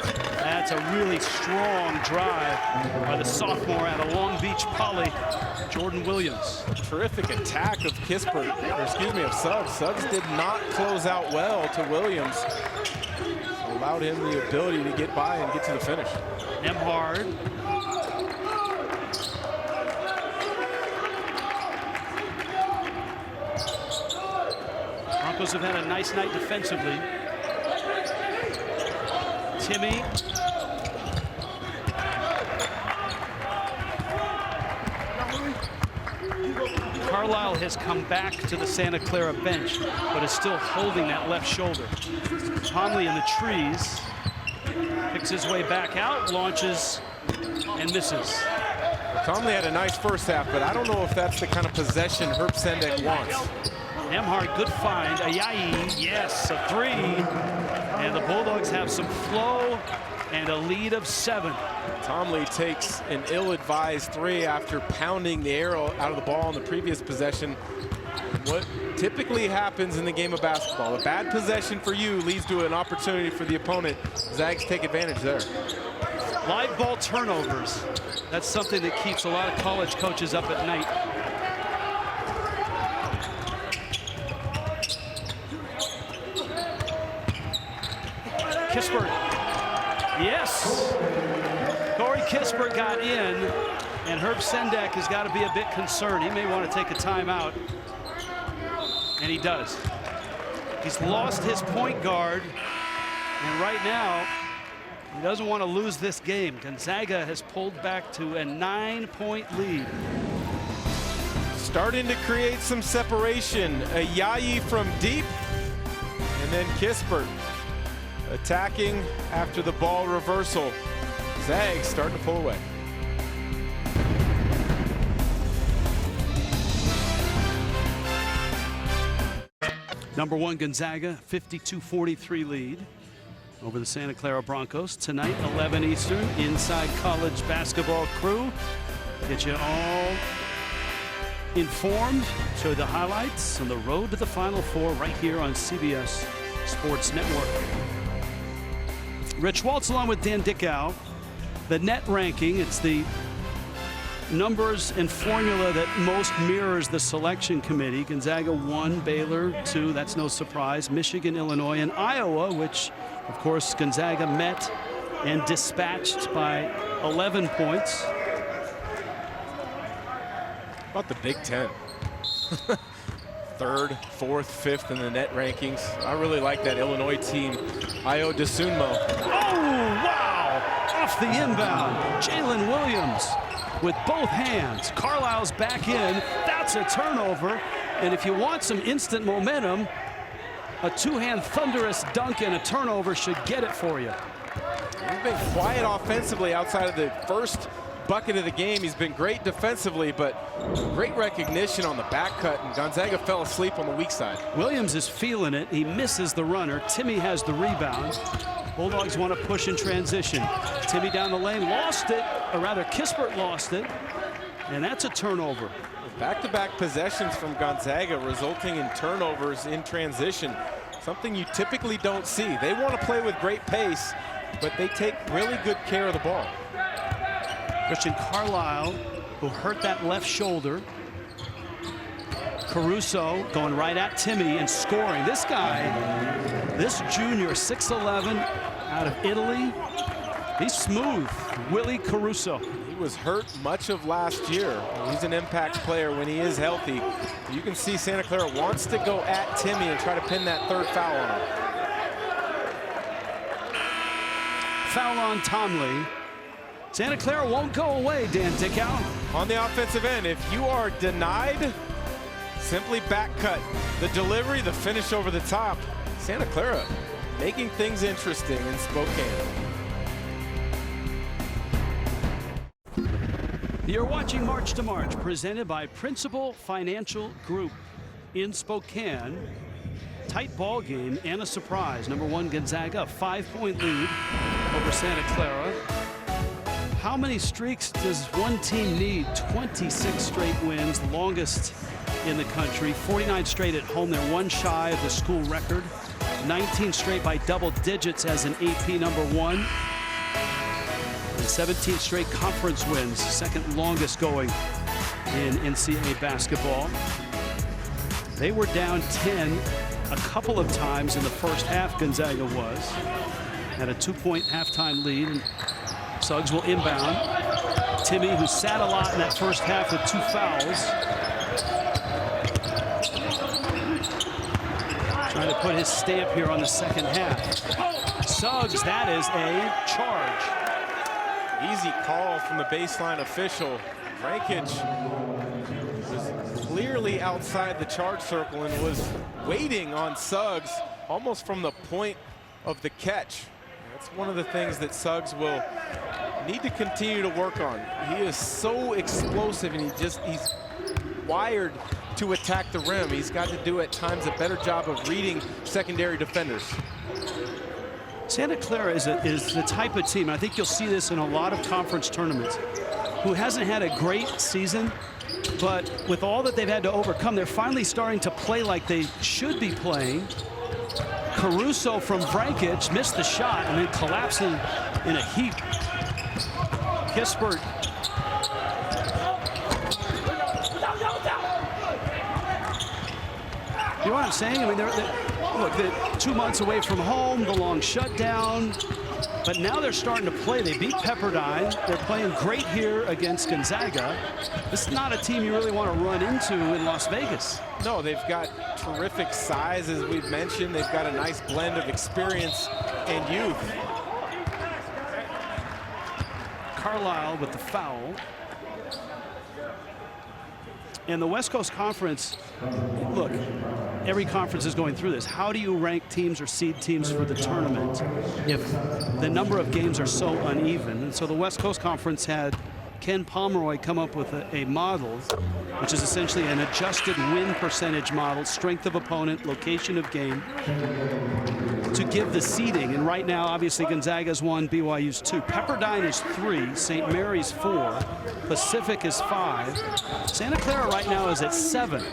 That's a really strong drive by the sophomore out of Long Beach Poly, Jordan Williams. Terrific attack of Kispert, or excuse me, of Suggs. Suggs did not close out well to Williams. Allowed him the ability to get by and get to the finish. Nemhard. Broncos have had a nice night defensively. Timmy. Carlisle has come back to the Santa Clara bench, but is still holding that left shoulder. Tomley in the trees. Picks his way back out, launches, and misses. Tomley had a nice first half, but I don't know if that's the kind of possession Herb Sendek wants. Nemhard, good find. Ayayi, yes, a three. And the Bulldogs have some flow and a lead of 7. Tomley takes an ill-advised three after pounding the arrow out of the ball in the previous possession. What typically happens in the game of basketball, a bad possession for you leads to an opportunity for the opponent. Zags take advantage there. Live ball turnovers. That's something that keeps a lot of college coaches up at night. Kispert, yes. Corey Kispert got in, and Herb Sendek has got to be a bit concerned. He may want to take a timeout, and he does. He's lost his point guard, and right now, he doesn't want to lose this game. Gonzaga has pulled back to a 9-point lead. Starting to create some separation. Ayayi from deep, and then Kispert. attacking after the ball reversal. Zags starting to pull away. Number 1 Gonzaga, 52-43 lead over the Santa Clara Broncos. Tonight, 11 Eastern, Inside College Basketball Crew. Get you all informed, show you the highlights on the road to the Final Four right here on CBS Sports Network. Rich Waltz along with Dan Dickow. The net ranking, it's the numbers and formula that most mirrors the selection committee. Gonzaga 1, Baylor 2, that's no surprise. Michigan, Illinois, and Iowa, which of course Gonzaga met and dispatched by 11 points. About the Big Ten. 3rd, 4th, 5th in the net rankings. I really like that Illinois team. Ayo Dosunmu. Oh, wow! Off the inbound, Jalen Williams with both hands. Carlisle's back in. That's a turnover. And if you want some instant momentum, a two-hand thunderous dunk and a turnover should get it for you. He's been quiet offensively outside of the first bucket of the game. He's been great defensively, but great recognition on the back cut, and Gonzaga fell asleep on the weak side. Williams is feeling it. He misses the runner. Timmy has the rebound. Bulldogs want to push in transition. Timmy down the lane, lost it, or rather Kispert lost it, and that's a turnover. Back-to-back possessions from Gonzaga resulting in turnovers in transition, something you typically don't see. They want to play with great pace, but they take really good care of the ball. Christian Carlisle, who hurt that left shoulder. Caruso going right at Timmy and scoring. This guy, this junior, 6'11", out of Italy, he's smooth. Willie Caruso. He was hurt much of last year. He's an impact player when he is healthy. You can see Santa Clara wants to go at Timmy and try to pin that 3rd foul on him. Foul on Tomley. Santa Clara won't go away, Dan Dickow. On the offensive end, if you are denied, simply back cut. The delivery, the finish over the top. Santa Clara making things interesting in Spokane. You're watching March to March, presented by Principal Financial Group in Spokane. Tight ball game and a surprise. Number 1 Gonzaga, a 5-point lead over Santa Clara. How many streaks does one team need? 26 straight wins, the longest in the country. 49 straight at home. They're one shy of the school record. 19 straight by double digits as an AP number 1. And 17 straight conference wins, second longest going in NCAA basketball. They were down 10 a couple of times in the first half. Gonzaga was. Had a 2-point halftime lead. And Suggs will inbound. Timmy, who sat a lot in that first half with 2 fouls. Trying to put his stamp here on the second half. Suggs, that is a charge. Easy call from the baseline official. Vrancic was clearly outside the charge circle and was waiting on Suggs almost from the point of the catch. That's one of the things that Suggs will need to continue to work on. He is so explosive, and he's wired to attack the rim. He's got to do at times a better job of reading secondary defenders. Santa Clara is the type of team, and I think you'll see this in a lot of conference tournaments, who hasn't had a great season, but with all that they've had to overcome, they're finally starting to play like they should be playing. Caruso from Vrancic missed the shot and then collapsing in a heap. Kispert. You know what I'm saying? I mean, look, they're 2 months away from home, the long shutdown, but now they're starting to play. They beat Pepperdine. They're playing great here against Gonzaga. This is not a team you really want to run into in Las Vegas. No, they've got terrific size, as we've mentioned. They've got a nice blend of experience and youth. Carlisle with the foul. And the West Coast Conference, look, every conference is going through this. How do you rank teams or seed teams for the tournament if the number of games are so uneven? And so the West Coast Conference had Ken Pomeroy come up with a model, which is essentially an adjusted win percentage model, strength of opponent, location of game, to give the seeding. And right now, obviously, Gonzaga's 1, BYU's 2. Pepperdine is 3, St. Mary's 4, Pacific is 5. Santa Clara right now is at 7.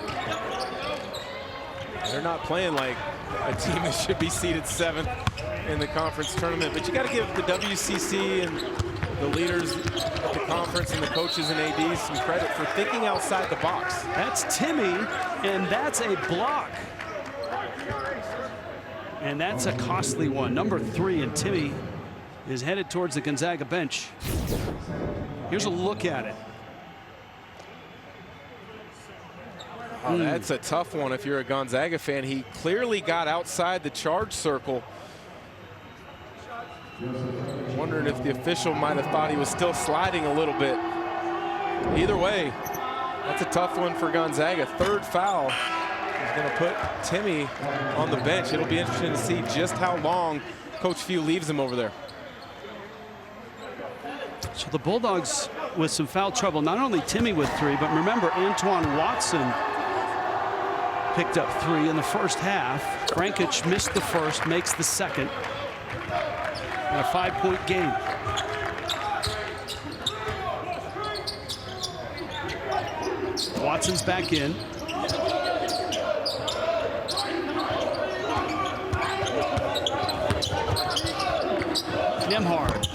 They're not playing like a team that should be seeded 7th in the conference tournament, but you got to give the WCC and the leaders of the conference and the coaches and ADs some credit for thinking outside the box. That's Timmy, and that's a block. And that's a costly one. Number 3, and Timmy is headed towards the Gonzaga bench. Here's a look at it. Oh, that's a tough one if you're a Gonzaga fan. He clearly got outside the charge circle. Wondering if the official might have thought he was still sliding a little bit. Either way, that's a tough one for Gonzaga. 3rd foul is going to put Timmy on the bench. It'll be interesting to see just how long Coach Few leaves him over there. So the Bulldogs with some foul trouble. Not only Timmy with 3, but remember Antoine Watson picked up 3 in the first half. Frankich missed the first, makes the second. And a 5-point game. Watson's back in. Nembhard.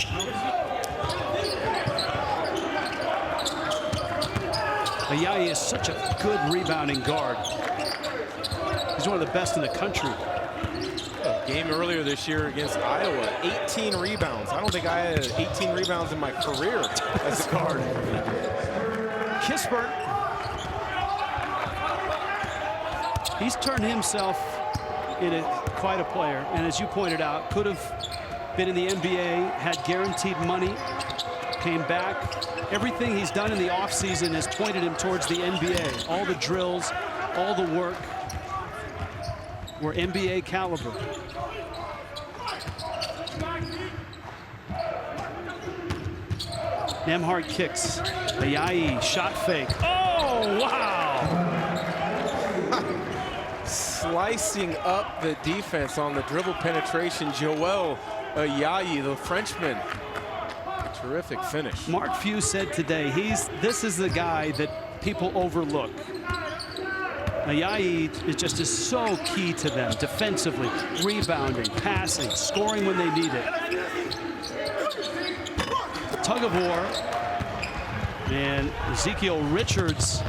Ayayi is such a good rebounding guard. He's one of the best in the country. Game earlier this year against Iowa, 18 rebounds. I don't think I had 18 rebounds in my career as a guard. Kispert. He's turned himself into quite a player, and as you pointed out, could have been in the NBA, had guaranteed money, came back. Everything he's done in the offseason has pointed him towards the NBA. All the drills, all the work were NBA caliber. Nembhard kicks. Ayayi shot fake. Oh, wow! Slicing up the defense on the dribble penetration. Joel Ayayi, the Frenchman. A terrific finish. Mark Few said today, this is the guy that people overlook. Ayayi is so key to them defensively, rebounding, passing, scoring when they need it. Tug of war, and Ezekiel Richards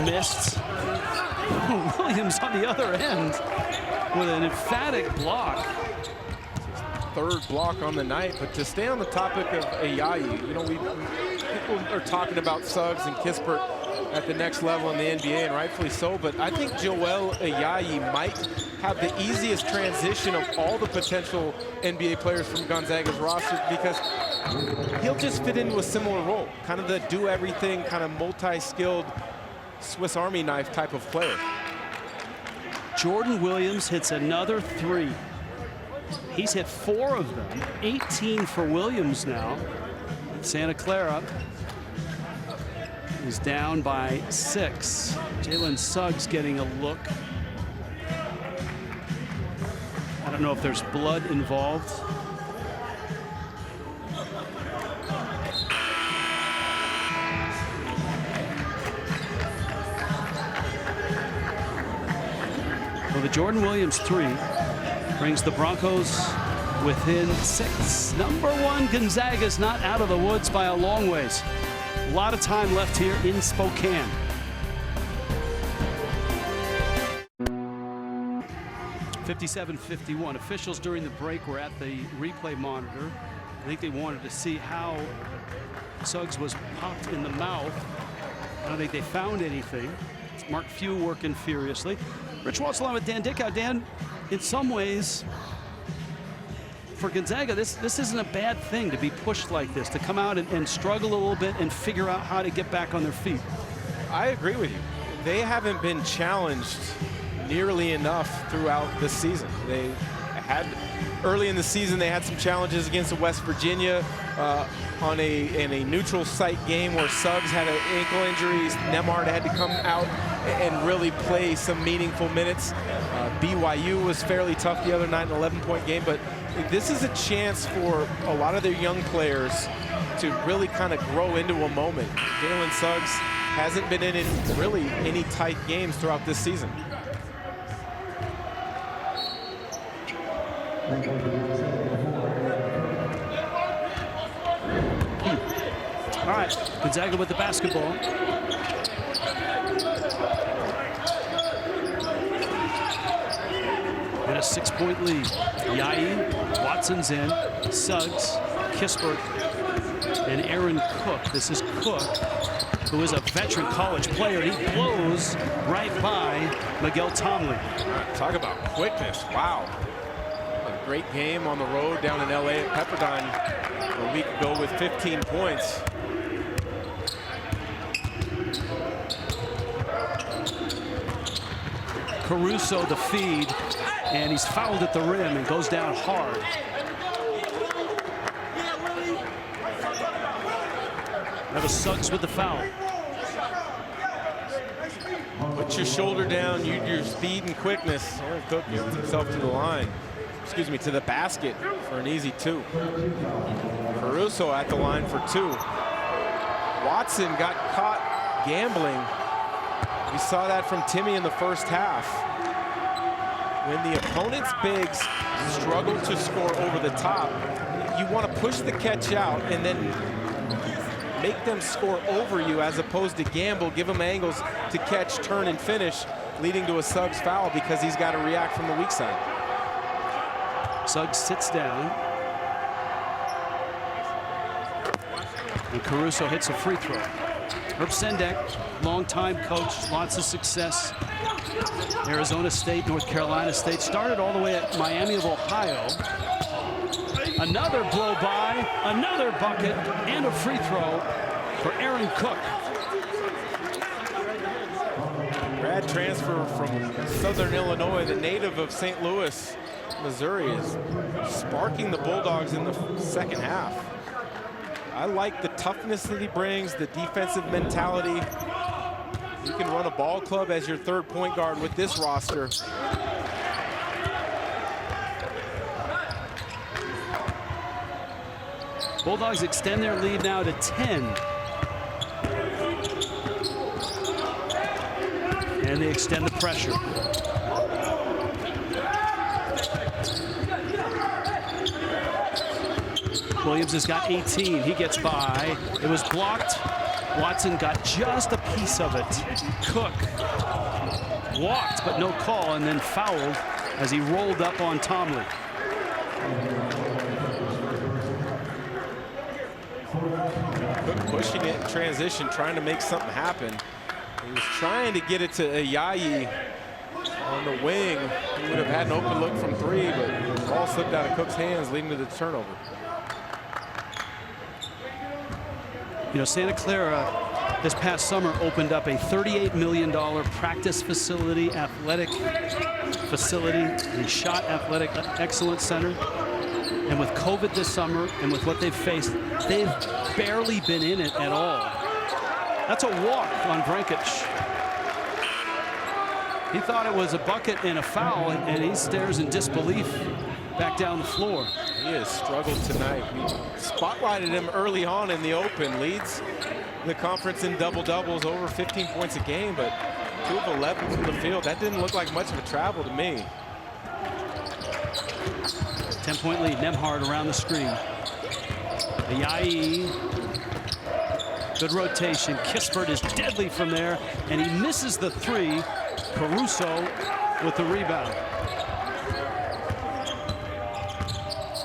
missed. Williams on the other end with an emphatic block. 3rd block on the night, but to stay on the topic of Ayayi, you know, people are talking about Suggs and Kispert at the next level in the NBA, and rightfully so, but I think Joel Ayayi might have the easiest transition of all the potential NBA players from Gonzaga's roster, because he'll just fit into a similar role, kind of the do-everything, kind of multi-skilled Swiss Army knife type of player. Jordan Williams hits another 3. He's hit 4 of them, 18 for Williams now. Santa Clara is down by 6. Jalen Suggs getting a look. I don't know if there's blood involved. Well, the Jordan Williams 3 brings the Broncos within 6. Number 1, Gonzaga's not out of the woods by a long ways. A lot of time left here in Spokane. (57-51). Officials during the break were at the replay monitor. I think they wanted to see how Suggs was popped in the mouth. I don't think they found anything. It's Mark Few working furiously. Rich Waltz along with Dan Dickow. Dan, in some ways, for Gonzaga, this isn't a bad thing to be pushed like this, to come out and struggle a little bit and figure out how to get back on their feet. I agree with you. They haven't been challenged nearly enough throughout the season. They had, early in the season, they had some challenges against the West Virginia in a neutral site game where Suggs had an ankle injury. Nembhard had to come out and really play some meaningful minutes. BYU was fairly tough the other night, an 11-point game, but this is a chance for a lot of their young players to really kind of grow into a moment. Jalen Suggs hasn't been in really any tight games throughout this season. All right, Gonzaga with the basketball. And a 6-point lead. Yayi, Watson's in, Suggs, Kispert, and Aaron Cook. This is Cook, who is a veteran college player. He blows right by Miguel Tomlin. Talk about quickness. Wow. A great game on the road down in LA at Pepperdine a week ago with 15 points. Caruso the feed, and he's fouled at the rim and goes down hard. That was Suggs with the foul. Put your shoulder down, use your speed and quickness. Aaron Cook gets himself to the line, excuse me, to the basket for an easy 2. Caruso at the line for 2. Watson got caught gambling. We saw that from Timmy in the first half. When the opponent's bigs struggle to score over the top, you want to push the catch out and then make them score over you as opposed to gamble, give them angles to catch, turn, and finish, leading to a Suggs foul because he's got to react from the weak side. Suggs sits down. And Caruso hits a free throw. Herb Sendek, longtime coach, lots of success. Arizona State, North Carolina State, started all the way at Miami of Ohio. Another blow by, another bucket, and a free throw for Aaron Cook. Grad transfer from Southern Illinois, the native of St. Louis, Missouri, is sparking the Bulldogs in the second half. I like the toughness that he brings, the defensive mentality. You can run a ball club as your third point guard with this roster. Bulldogs extend their lead now to 10. And they extend the pressure. Williams has got 18. He gets by. It was blocked. Watson got just a piece of it. Cook walked, but no call, and then fouled as he rolled up on Tomlin. Cook pushing it in transition, trying to make something happen. He was trying to get it to Yayi on the wing. He would have had an open look from 3, but the ball slipped out of Cook's hands, leading to the turnover. You know, Santa Clara this past summer opened up a $38 million practice facility, athletic facility, the Shot Athletic Excellence Center. And with COVID this summer and with what they've faced, they've barely been in it at all. That's a walk on Vrankic. He thought it was a bucket and a foul, and he stares in disbelief back down the floor. He has struggled tonight. We spotlighted him early on in the open. Leads the conference in double-doubles, over 15 points a game, but 2 of 11 from the field. That didn't look like much of a travel to me. 10-point lead, Nembhard around the screen. Yayi, good rotation. Kispert is deadly from there, and he misses the 3. Caruso with the rebound.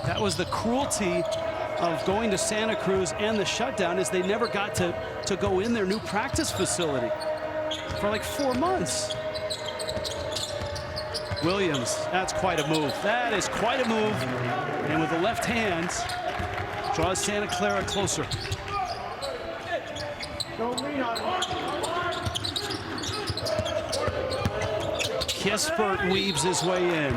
That was the cruelty of going to Santa Cruz and the shutdown, is they never got to go in their new practice facility for like 4 months. Williams, that's quite a move. That is quite a move. And with the left hand, draws Santa Clara closer. Kispert weaves his way in.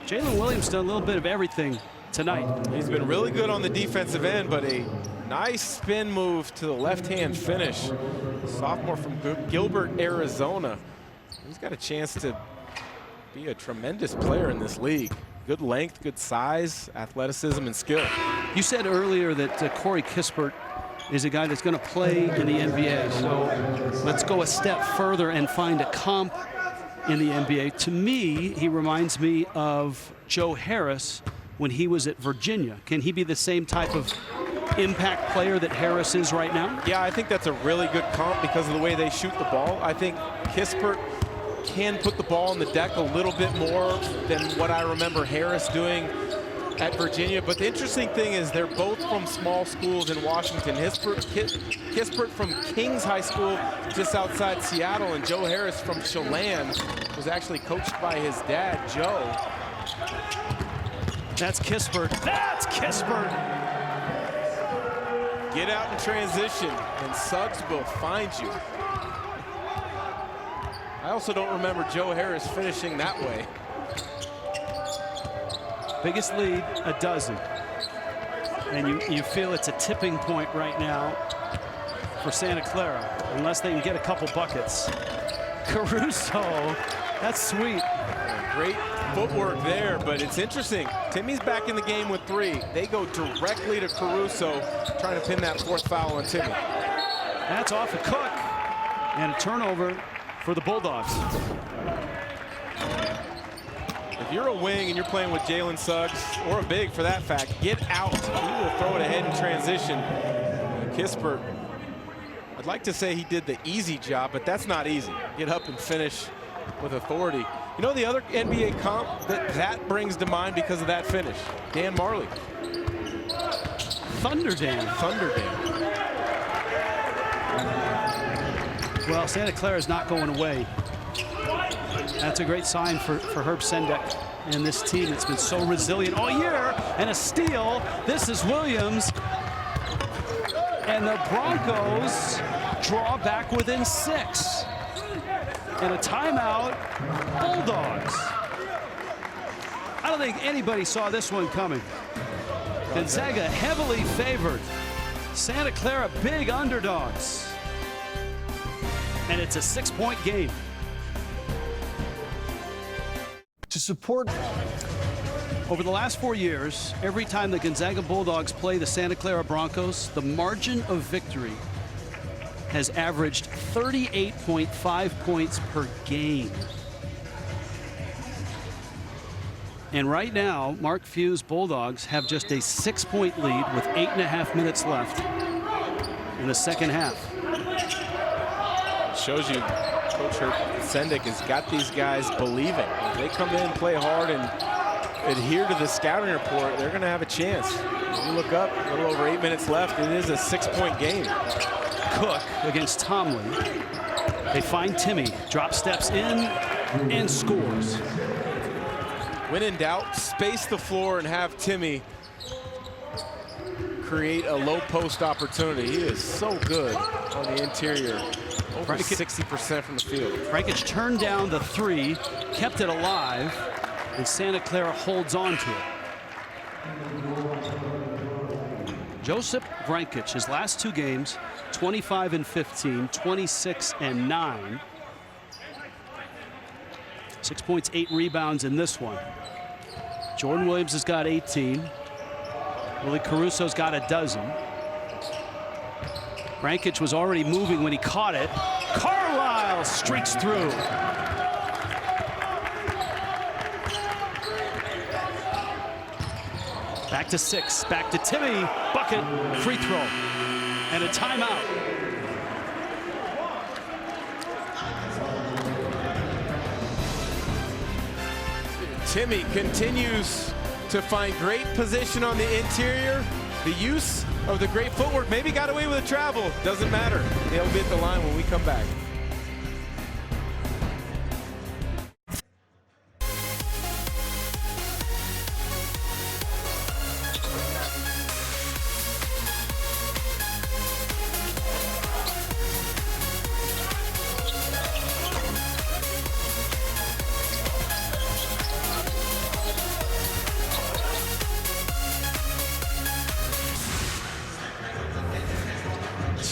Jalen Williams done a little bit of everything tonight. He's been really good on the defensive end, but a nice spin move to the left-hand finish. Sophomore from Gilbert, Arizona. He's got a chance to be a tremendous player in this league. Good length, good size, athleticism, and skill. You said earlier that Corey Kispert is a guy that's going to play in the NBA. So let's go a step further and find a comp in the NBA. To me, he reminds me of Joe Harris when he was at Virginia. Can he be the same type of impact player that Harris is right now? Yeah, I think that's a really good comp because of the way they shoot the ball. I think Kispert can put the ball on the deck a little bit more than what I remember Harris doing at Virginia. But the interesting thing is they're both from small schools in Washington. Kispert from King's High School just outside Seattle, and Joe Harris from Chelan was actually coached by his dad, Joe. That's Kispert. That's Kispert. Get out in transition, and Suggs will find you. I also don't remember Joe Harris finishing that way. Biggest lead, a dozen. And you feel it's a tipping point right now for Santa Clara, unless they can get a couple buckets. Caruso, that's sweet. Great footwork there, but it's interesting. Timmy's back in the game with 3. They go directly to Caruso, trying to pin that 4th foul on Timmy. That's off of Cook, and a turnover for the Bulldogs. If you're a wing and you're playing with Jalen Suggs, or a big for that fact, get out. He will throw it ahead in transition. Kispert, I'd like to say he did the easy job, but that's not easy. Get up and finish with authority. You know the other NBA comp that brings to mind because of that finish? Dan Marley. Thunder Dan. Thunder Dan. Well, Santa Clara is not going away. That's a great sign for Herb Sendek and this team that's been so resilient all year. And a steal. This is Williams. And the Broncos draw back within 6. And a timeout, Bulldogs. I don't think anybody saw this one coming. Gonzaga heavily favored. Santa Clara big underdogs. And it's a 6-point game. To support. Over the last 4 years, every time the Gonzaga Bulldogs play the Santa Clara Broncos, the margin of victory has averaged 38.5 points per game. And right now, Mark Few's Bulldogs have just a 6-point lead with 8.5 minutes left in the second half. Shows you Coach Herb Sendek has got these guys believing. If they come in, play hard, and adhere to the scouting report, they're going to have a chance. If you look up, a little over 8 minutes left. It is a 6-point game. Cook against Tomlin. They find Timmy, drop steps in, and scores. When in doubt, space the floor and have Timmy create a low post opportunity. He is so good on the interior. Over 60% from the field. Frankic turned down the 3, kept it alive, and Santa Clara holds on to it. Josip Vrankic, his last 2 games, 25 and 15, 26 and 9. 6 points, 8 rebounds in this one. Jordan Williams has got 18. Willie Caruso's got a dozen. Vrankic was already moving when he caught it. Carlisle streaks through. Back to 6, back to Timmy, bucket, free throw, and a timeout. Timmy continues to find great position on the interior. The use of the great footwork, maybe got away with a travel, doesn't matter. They'll be at the line when we come back.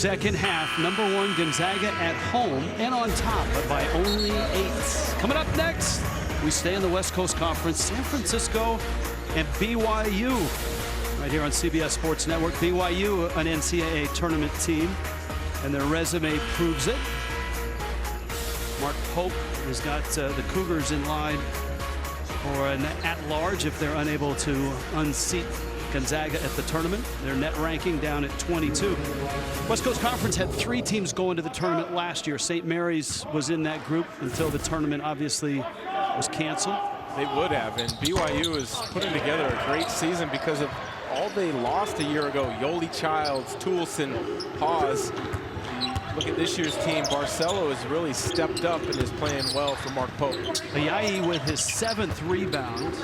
Second half, number 1 Gonzaga at home and on top, but by only 8. Coming up next, we stay in the West Coast Conference, San Francisco and BYU. Right here on CBS Sports Network. BYU, an NCAA tournament team, and their resume proves it. Mark Pope has got the Cougars in line for an at-large if they're unable to unseat Gonzaga at the tournament. Their net ranking down at 22. West Coast Conference had 3 teams go into the tournament last year. St. Mary's was in that group until the tournament obviously was canceled. They would have, and BYU is putting together a great season because of all they lost a year ago. Yoli Childs, Toulson, Hawes. Look at this year's team. Barcelo has really stepped up and is playing well for Mark Pope. Ayayi with his 7th rebound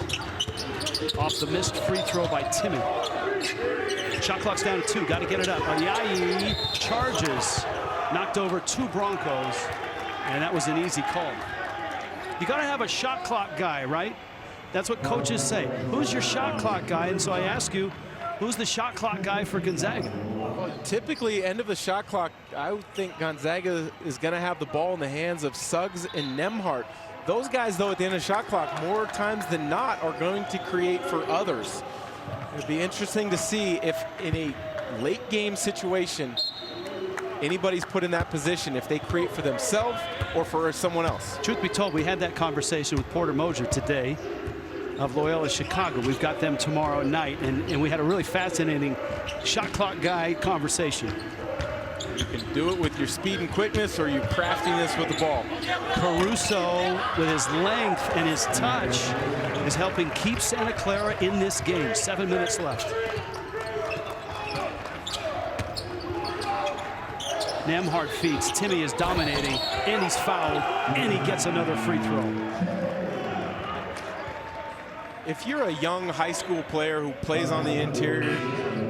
off the missed free throw by Timmy. Shot clock's down to 2. Got to get it up. Ayayi charges, knocked over 2 Broncos, and that was an easy call. You got to have a shot clock guy, right? That's what coaches say. Who's your shot clock guy? And so I ask you, who's the shot clock guy for Gonzaga? Well, typically, end of the shot clock, I would think Gonzaga is going to have the ball in the hands of Suggs and Nembhard. Those guys, though, at the end of the shot clock, more times than not, are going to create for others. It'd be interesting to see if in a late game situation, anybody's put in that position, if they create for themselves or for someone else. Truth be told, we had that conversation with Porter Moser today of Loyola Chicago. We've got them tomorrow night, and we had a really fascinating shot clock guy conversation. You can do it with your speed and quickness, or you craftiness with the ball. Caruso, with his length and his touch, is helping keep Santa Clara in this game. 7 minutes left. Nembhard feeds. Timmy is dominating, and he's fouled, and he gets another free throw. If you're a young high school player who plays on the interior,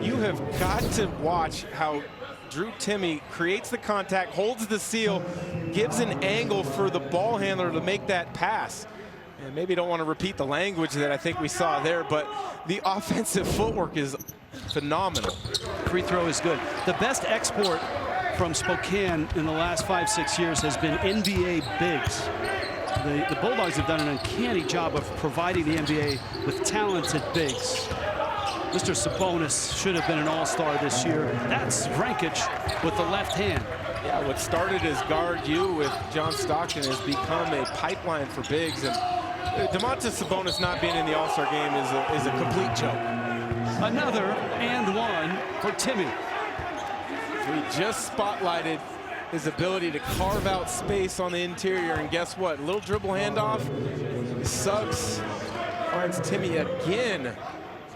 you have got to watch how Drew Timme creates the contact, holds the seal, gives an angle for the ball handler to make that pass. And maybe don't want to repeat the language that I think we saw there, but the offensive footwork is phenomenal. Free throw is good. The best export from Spokane in the last 5-6 years has been NBA bigs. The Bulldogs have done an uncanny job of providing the NBA with talented bigs. Mr. Sabonis should have been an all-star this year. That's Vrankic with the left hand. Yeah, what started as guard you with John Stockton has become a pipeline for bigs. And Domantas Sabonis not being in the all-star game is a complete joke. Another and one for Timmy. We just spotlighted his ability to carve out space on the interior, and guess what? Little dribble handoff. Suggs finds Timmy again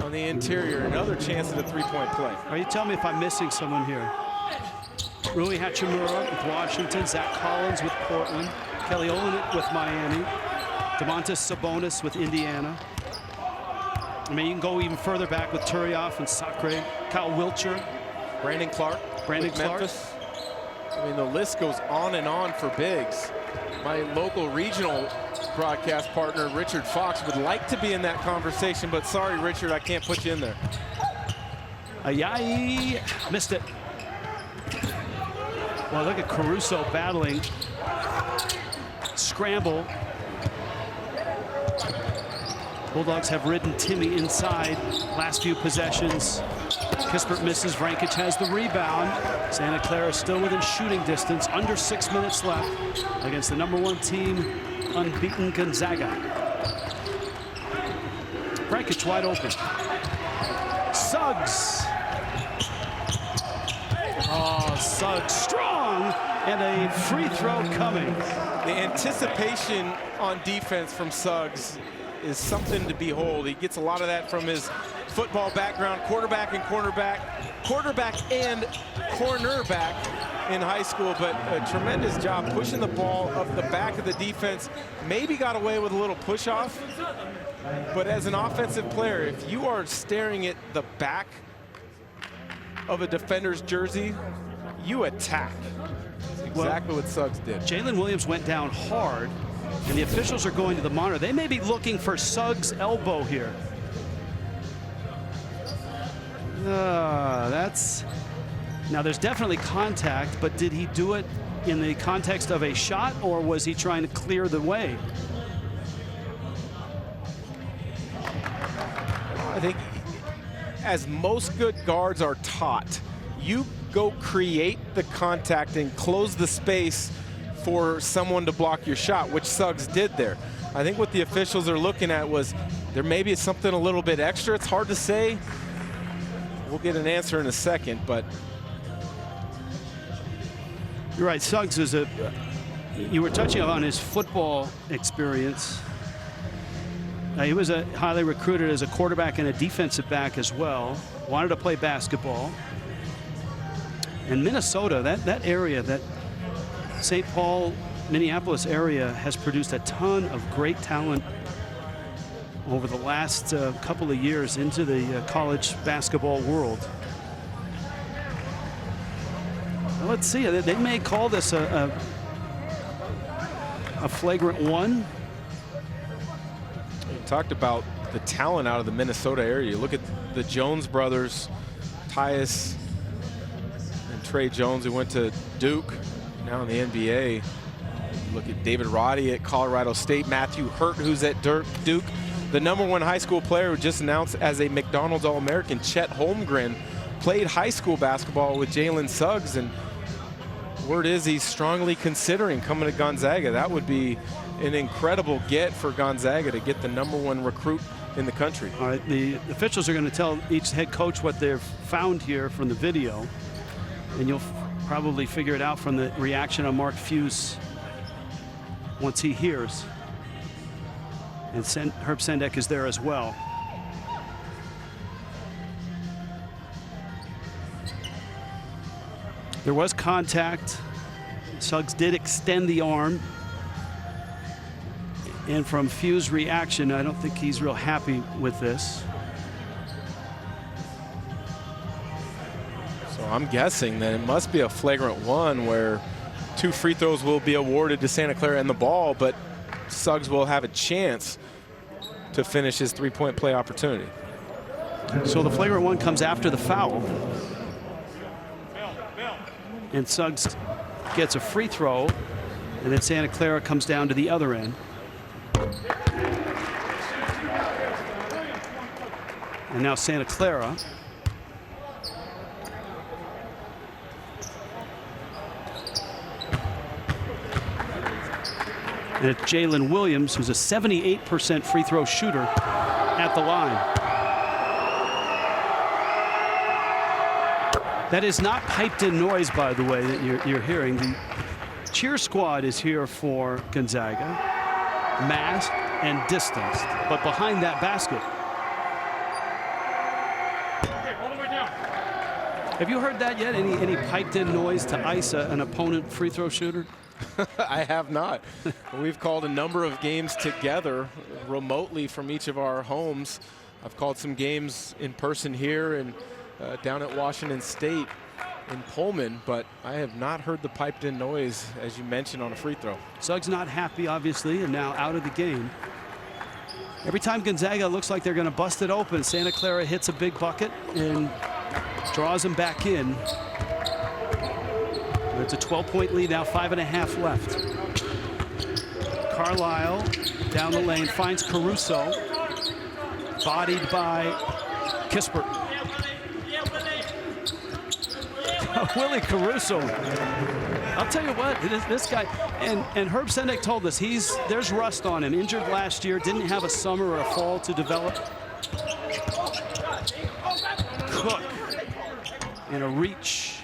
on the interior. Another chance at a three-point play. Are you telling me if I'm missing someone here? Rui Hachimura with Washington, Zach Collins with Portland, Kelly Olynyk with Miami, Domantas Sabonis with Indiana. I mean, you can go even further back with Turioff and Sacre, Kyle Wiltshire, Brandon Clark. Memphis. I mean, the list goes on and on for bigs. My local regional broadcast partner, Richard Fox, would like to be in that conversation, but sorry, Richard, I can't put you in there. Ayayi missed it. Well, look at Caruso battling. Scramble. Bulldogs have ridden Timmy inside last few possessions. Kispert misses. Vrankic has the rebound. Santa Clara still within shooting distance. Under 6 minutes left against the #1 team, unbeaten Gonzaga. Vrankic wide open. Suggs. Oh, Suggs strong, and a free throw coming. The anticipation on defense from Suggs is something to behold. He gets a lot of that from his football background, quarterback and cornerback, quarterback and cornerback in high school, but a tremendous job pushing the ball up the back of the defense. Maybe got away with a little push off, but as an offensive player, if you are staring at the back of a defender's jersey, you attack. That's exactly what Suggs did. Jalen Williams went down hard, and the officials are going to the monitor. They may be looking for Suggs' elbow here. Now there's definitely contact, but did he do it in the context of a shot, or was he trying to clear the way? I think, as most good guards are taught, you go create the contact and close the space for someone to block your shot, which Suggs did there. I think what the officials are looking at was there maybe is something a little bit extra. It's hard to say. We'll get an answer in a second, but you're right. Suggs is you were touching on his football experience. He was highly recruited as a quarterback and a defensive back as well. Wanted to play basketball. And Minnesota, that area, that St. Paul, Minneapolis area, has produced a ton of great talent over the last couple of years into the college basketball world. Well, let's see. They may call this a flagrant one. Talked about the talent out of the Minnesota area. You look at the Jones brothers, Tyus and Trey Jones, who went to Duke, now in the NBA. You look at David Roddy at Colorado State, Matthew Hurt, who's at Duke. The #1 high school player who just announced as a McDonald's All-American, Chet Holmgren, played high school basketball with Jalen Suggs, and word is he's strongly considering coming to Gonzaga. That would be an incredible get for Gonzaga to get the #1 recruit in the country. All right, the officials are going to tell each head coach what they've found here from the video, and you'll probably figure it out from the reaction of Mark Fuse once he hears. And Herb Sendek is there as well. There was contact. Suggs did extend the arm. And from Fuse's reaction, I don't think he's real happy with this. So I'm guessing that it must be a flagrant one where 2 free throws will be awarded to Santa Clara and the ball, but Suggs will have a chance to finish his 3-point play opportunity. So the flagrant one comes after the foul. And Suggs gets a free throw, and then Santa Clara comes down to the other end. And now Santa Clara. And it's Jalen Williams, who's a 78% free throw shooter, at the line. That is not piped in noise, by the way, that you're hearing. The cheer squad is here for Gonzaga, masked and distanced, but behind that basket. Have you heard that yet? Any piped in noise to ice an opponent free throw shooter? I have not. We've called a number of games together remotely from each of our homes. I've called some games in person here and down at Washington State in Pullman, but I have not heard the piped in noise, as you mentioned, on a free throw. Suggs not happy, obviously, and now out of the game. Every time Gonzaga looks like they're going to bust it open, Santa Clara hits a big bucket and draws them back in. It's a 12-point lead now, 5.5 left. Carlisle down the lane finds Caruso, bodied by Kispert. Willie Caruso. I'll tell you what, this guy, and Herb Sendek told us there's rust on him. Injured last year, didn't have a summer or a fall to develop. Cook in a reach.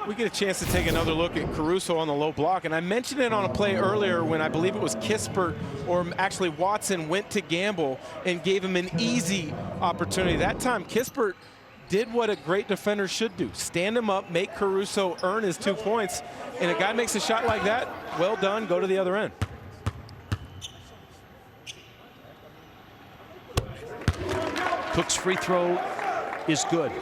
We get a chance to take another look at Caruso on the low block, and I mentioned it on a play earlier when I believe it was Kispert, or actually Watson, went to gamble and gave him an easy opportunity. That time Kispert did what a great defender should do. Stand him up, make Caruso earn his 2 points, and a guy makes a shot like that, well done, go to the other end. Cook's free throw is good.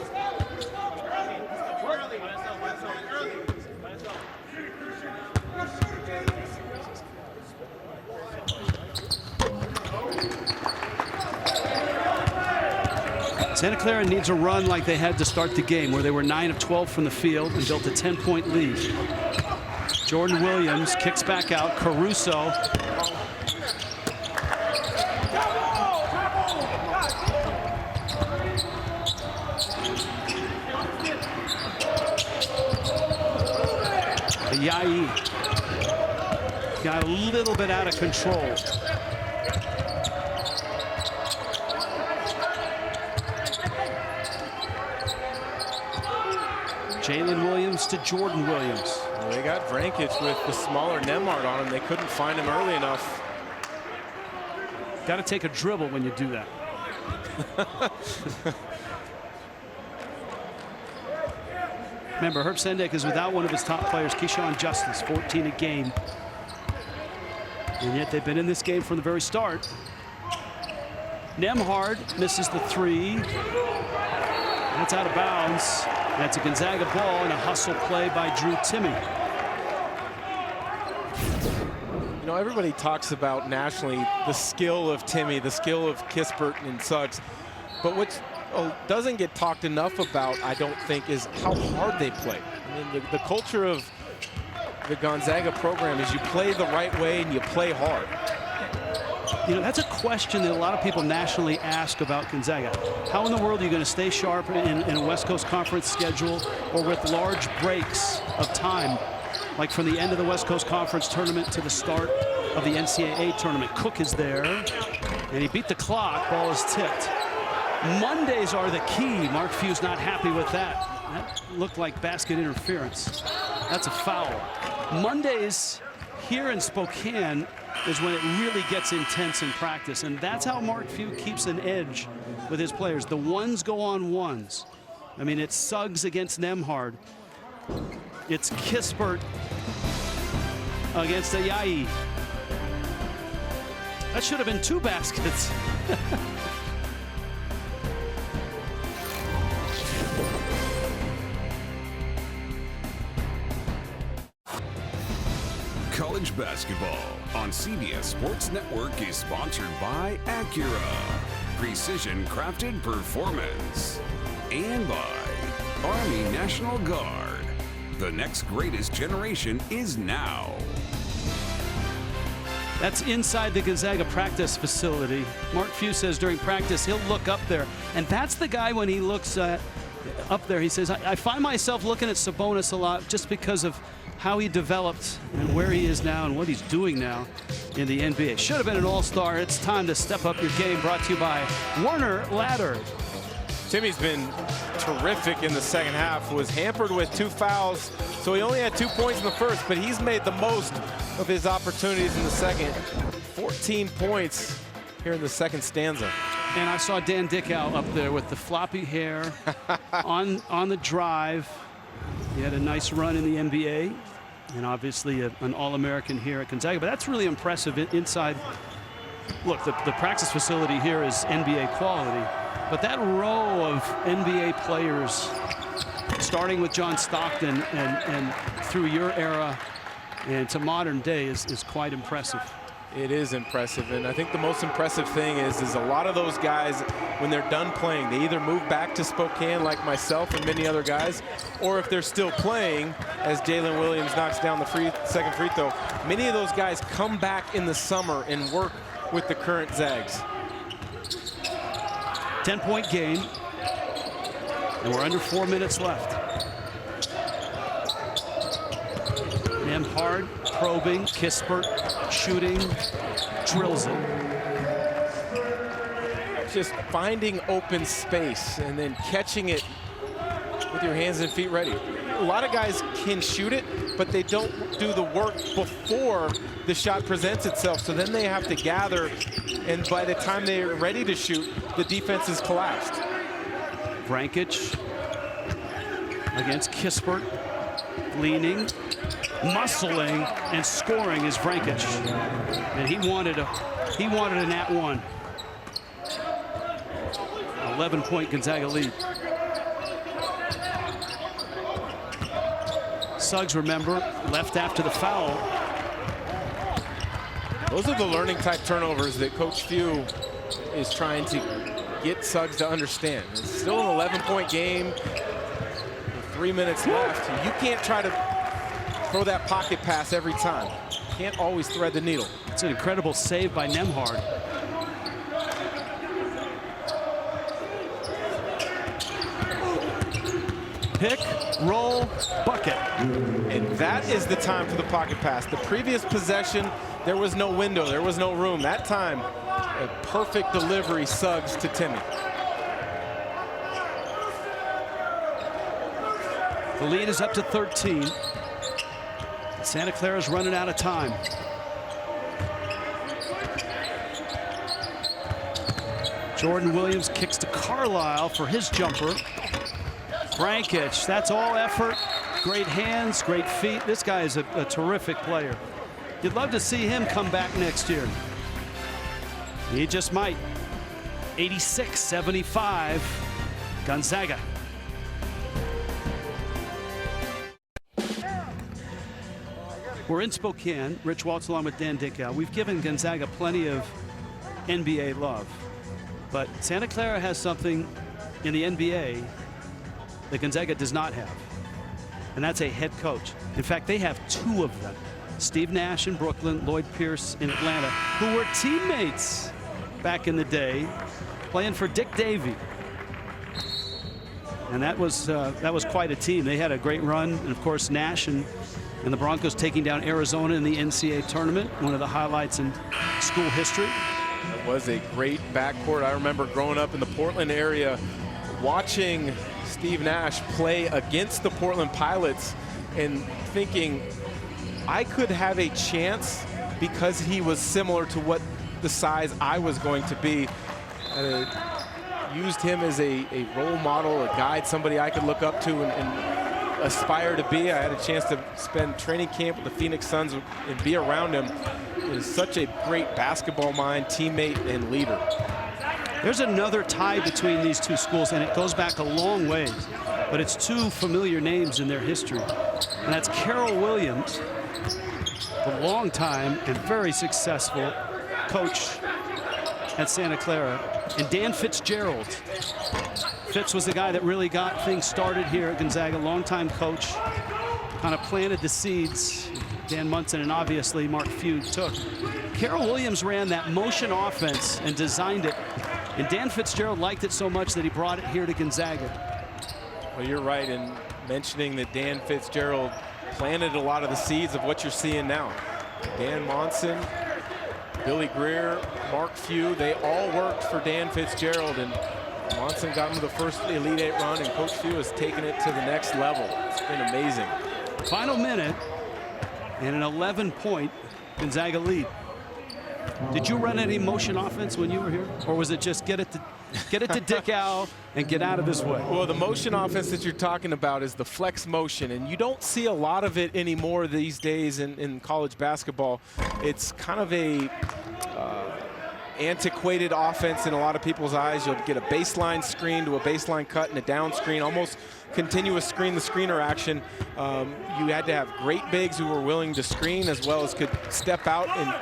Santa Clara needs a run like they had to start the game, where they were 9 of 12 from the field and built a 10-point lead. Jordan Williams kicks back out. Caruso. Yai got a little bit out of control. Jalen Williams to Jordan Williams. Well, they got Vrankic with the smaller Nemhard on him. They couldn't find him early enough. Got to take a dribble when you do that. Remember, Herb Sendek is without one of his top players, Keyshawn Justice, 14 a game. And yet they've been in this game from the very start. Nemhard misses the 3. That's out of bounds. That's a Gonzaga ball and a hustle play by Drew Timme. You know, everybody talks about nationally the skill of Timme, the skill of Kispert and Suggs. But what doesn't get talked enough about, I don't think, is how hard they play. I mean, the culture of the Gonzaga program is you play the right way and you play hard. You know, that's a question that a lot of people nationally ask about Gonzaga. How in the world are you going to stay sharp in a West Coast Conference schedule, or with large breaks of time, like from the end of the West Coast Conference tournament to the start of the NCAA tournament? Cook is there, and he beat the clock. Ball is tipped. Mondays are the key. Mark Few's not happy with that. That looked like basket interference. That's a foul. Mondays here in Spokane is when it really gets intense in practice, and that's how Mark Few keeps an edge with his players. The ones go on ones. I mean, it's Suggs against Nemhard. It's Kispert against Ayayi. That should have been 2 baskets. College basketball on CBS Sports Network is sponsored by Acura, precision crafted performance, and by Army National Guard. The next greatest generation is now. That's inside the Gonzaga practice facility. Mark Few says during practice he'll look up there, and that's the guy when he looks up there. He says, I find myself looking at Sabonis a lot just because of how he developed and where he is now and what he's doing now in the NBA. Should have been an all-star. It's time to step up your game. Brought to you by Werner Ladder. Timme's been terrific in the second half. Was hampered with 2 fouls, so he only had 2 points in the first, but he's made the most of his opportunities in the second. 14 points here in the second stanza. And I saw Dan Dickow up there with the floppy hair on the drive. He had a nice run in the NBA, and obviously an All-American here at Gonzaga. But that's really impressive inside. Look, the practice facility here is NBA quality, but that row of NBA players, starting with John Stockton and through your era and to modern day, is quite impressive. It is impressive, and I think the most impressive thing is a lot of those guys, when they're done playing, they either move back to Spokane like myself and many other guys, or if they're still playing, as Jalen Williams knocks down the second free throw, many of those guys come back in the summer and work with the current Zags. 10-point game, and we're under 4 minutes left. Nemhard probing, Kispert shooting, drills it. Just finding open space and then catching it with your hands and feet ready. A lot of guys can shoot it, but they don't do the work before the shot presents itself. So then they have to gather, and by the time they're ready to shoot, the defense is collapsed. Vrankic against Kispert, leaning, muscling, and scoring is Vrankic. And he wanted an at-one. 11-point Gonzaga lead. Suggs, remember, left after the foul. Those are the learning type turnovers that Coach Few is trying to get Suggs to understand. It's still an 11-point game with 3 minutes left. You can't try to throw that pocket pass every time. You can't always thread the needle. It's an incredible save by Nembhard. Pick, roll, bucket. And that is the time for the pocket pass. The previous possession, there was no window, there was no room. That time, a perfect delivery, Suggs to Timmy. The lead is up to 13. Santa Clara's running out of time. Jordan Williams kicks to Carlisle for his jumper. Brankich, that's all effort. Great hands, great feet. This guy is a terrific player. You'd love to see him come back next year. He just might. 86-75, Gonzaga. We're in Spokane. Rich Waltz along with Dan Dickow. We've given Gonzaga plenty of NBA love. But Santa Clara has something in the NBA that Gonzaga does not have. And that's a head coach. In fact, they have two of them. Steve Nash in Brooklyn, Lloyd Pierce in Atlanta, who were teammates back in the day, playing for Dick Davey. And that was quite a team. They had a great run. And of course, Nash and the Broncos taking down Arizona in the NCAA tournament, one of the highlights in school history. It was a great backcourt. I remember growing up in the Portland area, watching Steve Nash play against the Portland Pilots and thinking I could have a chance because he was similar to what the size I was going to be. Used him as a role model, a guide, somebody I could look up to and aspire to be. I had a chance to spend training camp with the Phoenix Suns and be around him. He was such a great basketball mind, teammate, and leader. There's another tie between these two schools, and it goes back a long ways, but it's two familiar names in their history. And that's Carroll Williams, a long time and very successful coach at Santa Clara, and Dan Fitzgerald. Fitz was the guy that really got things started here at Gonzaga, longtime coach, kind of planted the seeds. Dan Munson and obviously Mark Few took. Carroll Williams ran that motion offense and designed it. And Dan Fitzgerald liked it so much that he brought it here to Gonzaga. Well, you're right in mentioning that Dan Fitzgerald planted a lot of the seeds of what you're seeing now. Dan Monson, Billy Greer, Mark Few, they all worked for Dan Fitzgerald, and Monson got him the first Elite Eight run, and Coach Few has taken it to the next level. It's been amazing. Final minute and an 11-point Gonzaga lead. Did you run any motion offense when you were here, or was it just get it to Dickow and get out of his way? Well, the motion offense that you're talking about is the flex motion, and you don't see a lot of it anymore these days in college basketball. It's kind of a antiquated offense in a lot of people's eyes. You'll get a baseline screen to a baseline cut and a down screen, almost continuous screen-to-screener action. You had to have great bigs who were willing to screen as well as could step out and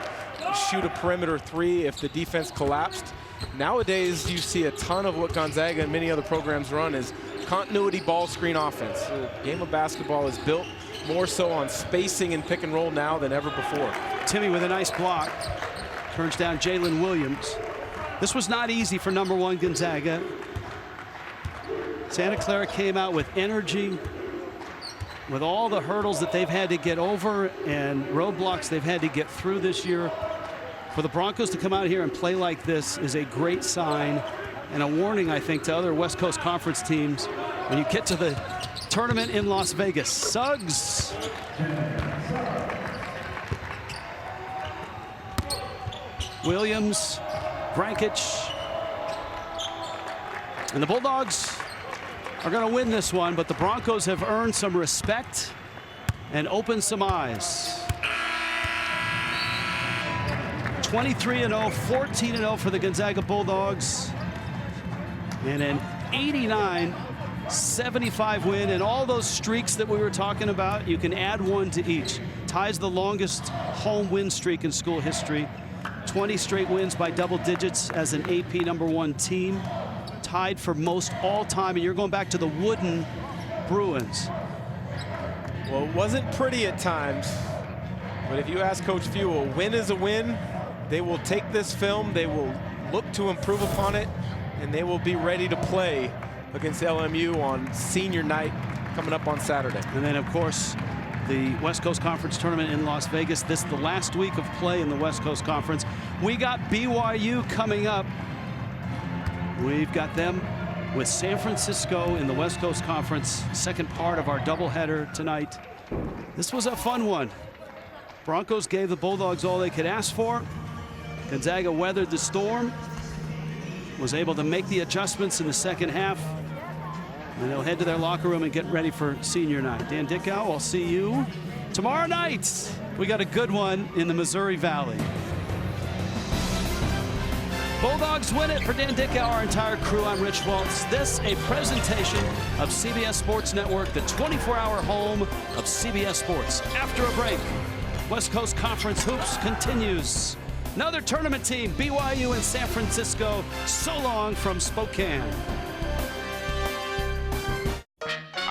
shoot a perimeter three if the defense collapsed. Nowadays, you see a ton of what Gonzaga and many other programs run is continuity ball screen offense. The game of basketball is built more so on spacing and pick and roll now than ever before. Timmy with a nice block. Turns down Jalen Williams. This was not easy for #1 Gonzaga. Santa Clara came out with energy, with all the hurdles that they've had to get over and roadblocks they've had to get through this year. For the Broncos to come out here and play like this is a great sign and a warning, I think, to other West Coast Conference teams when you get to the tournament in Las Vegas. Suggs. Williams, Brankich. And the Bulldogs are going to win this one, but the Broncos have earned some respect and opened some eyes. 23-0, 14-0 for the Gonzaga Bulldogs, and an 89-75 win. And all those streaks that we were talking about, you can add one to each. Ties the longest home win streak in school history. 20 straight wins by double digits as an AP #1 team. tied for most all time, and you're going back to the wooden Bruins. Well, it wasn't pretty at times, but if you ask Coach Few, a win is a win. They will take this film, they will look to improve upon it, and they will be ready to play against LMU on senior night coming up on Saturday. And then, of course, the West Coast Conference Tournament in Las Vegas. This is the last week of play in the West Coast Conference. We got BYU coming up. We've got them with San Francisco in the West Coast Conference, second part of our doubleheader tonight. This was a fun one. Broncos gave the Bulldogs all they could ask for. Gonzaga weathered the storm, was able to make the adjustments in the second half, and they'll head to their locker room and get ready for senior night. Dan Dickow, I'll see you tomorrow night. We got a good one in the Missouri Valley. Bulldogs win it. For Dan Dickow, our entire crew, I'm Rich Waltz. This a presentation of CBS Sports Network, the 24-hour home of CBS Sports. After a break, West Coast Conference Hoops continues. Another tournament team, BYU in San Francisco. So long from Spokane.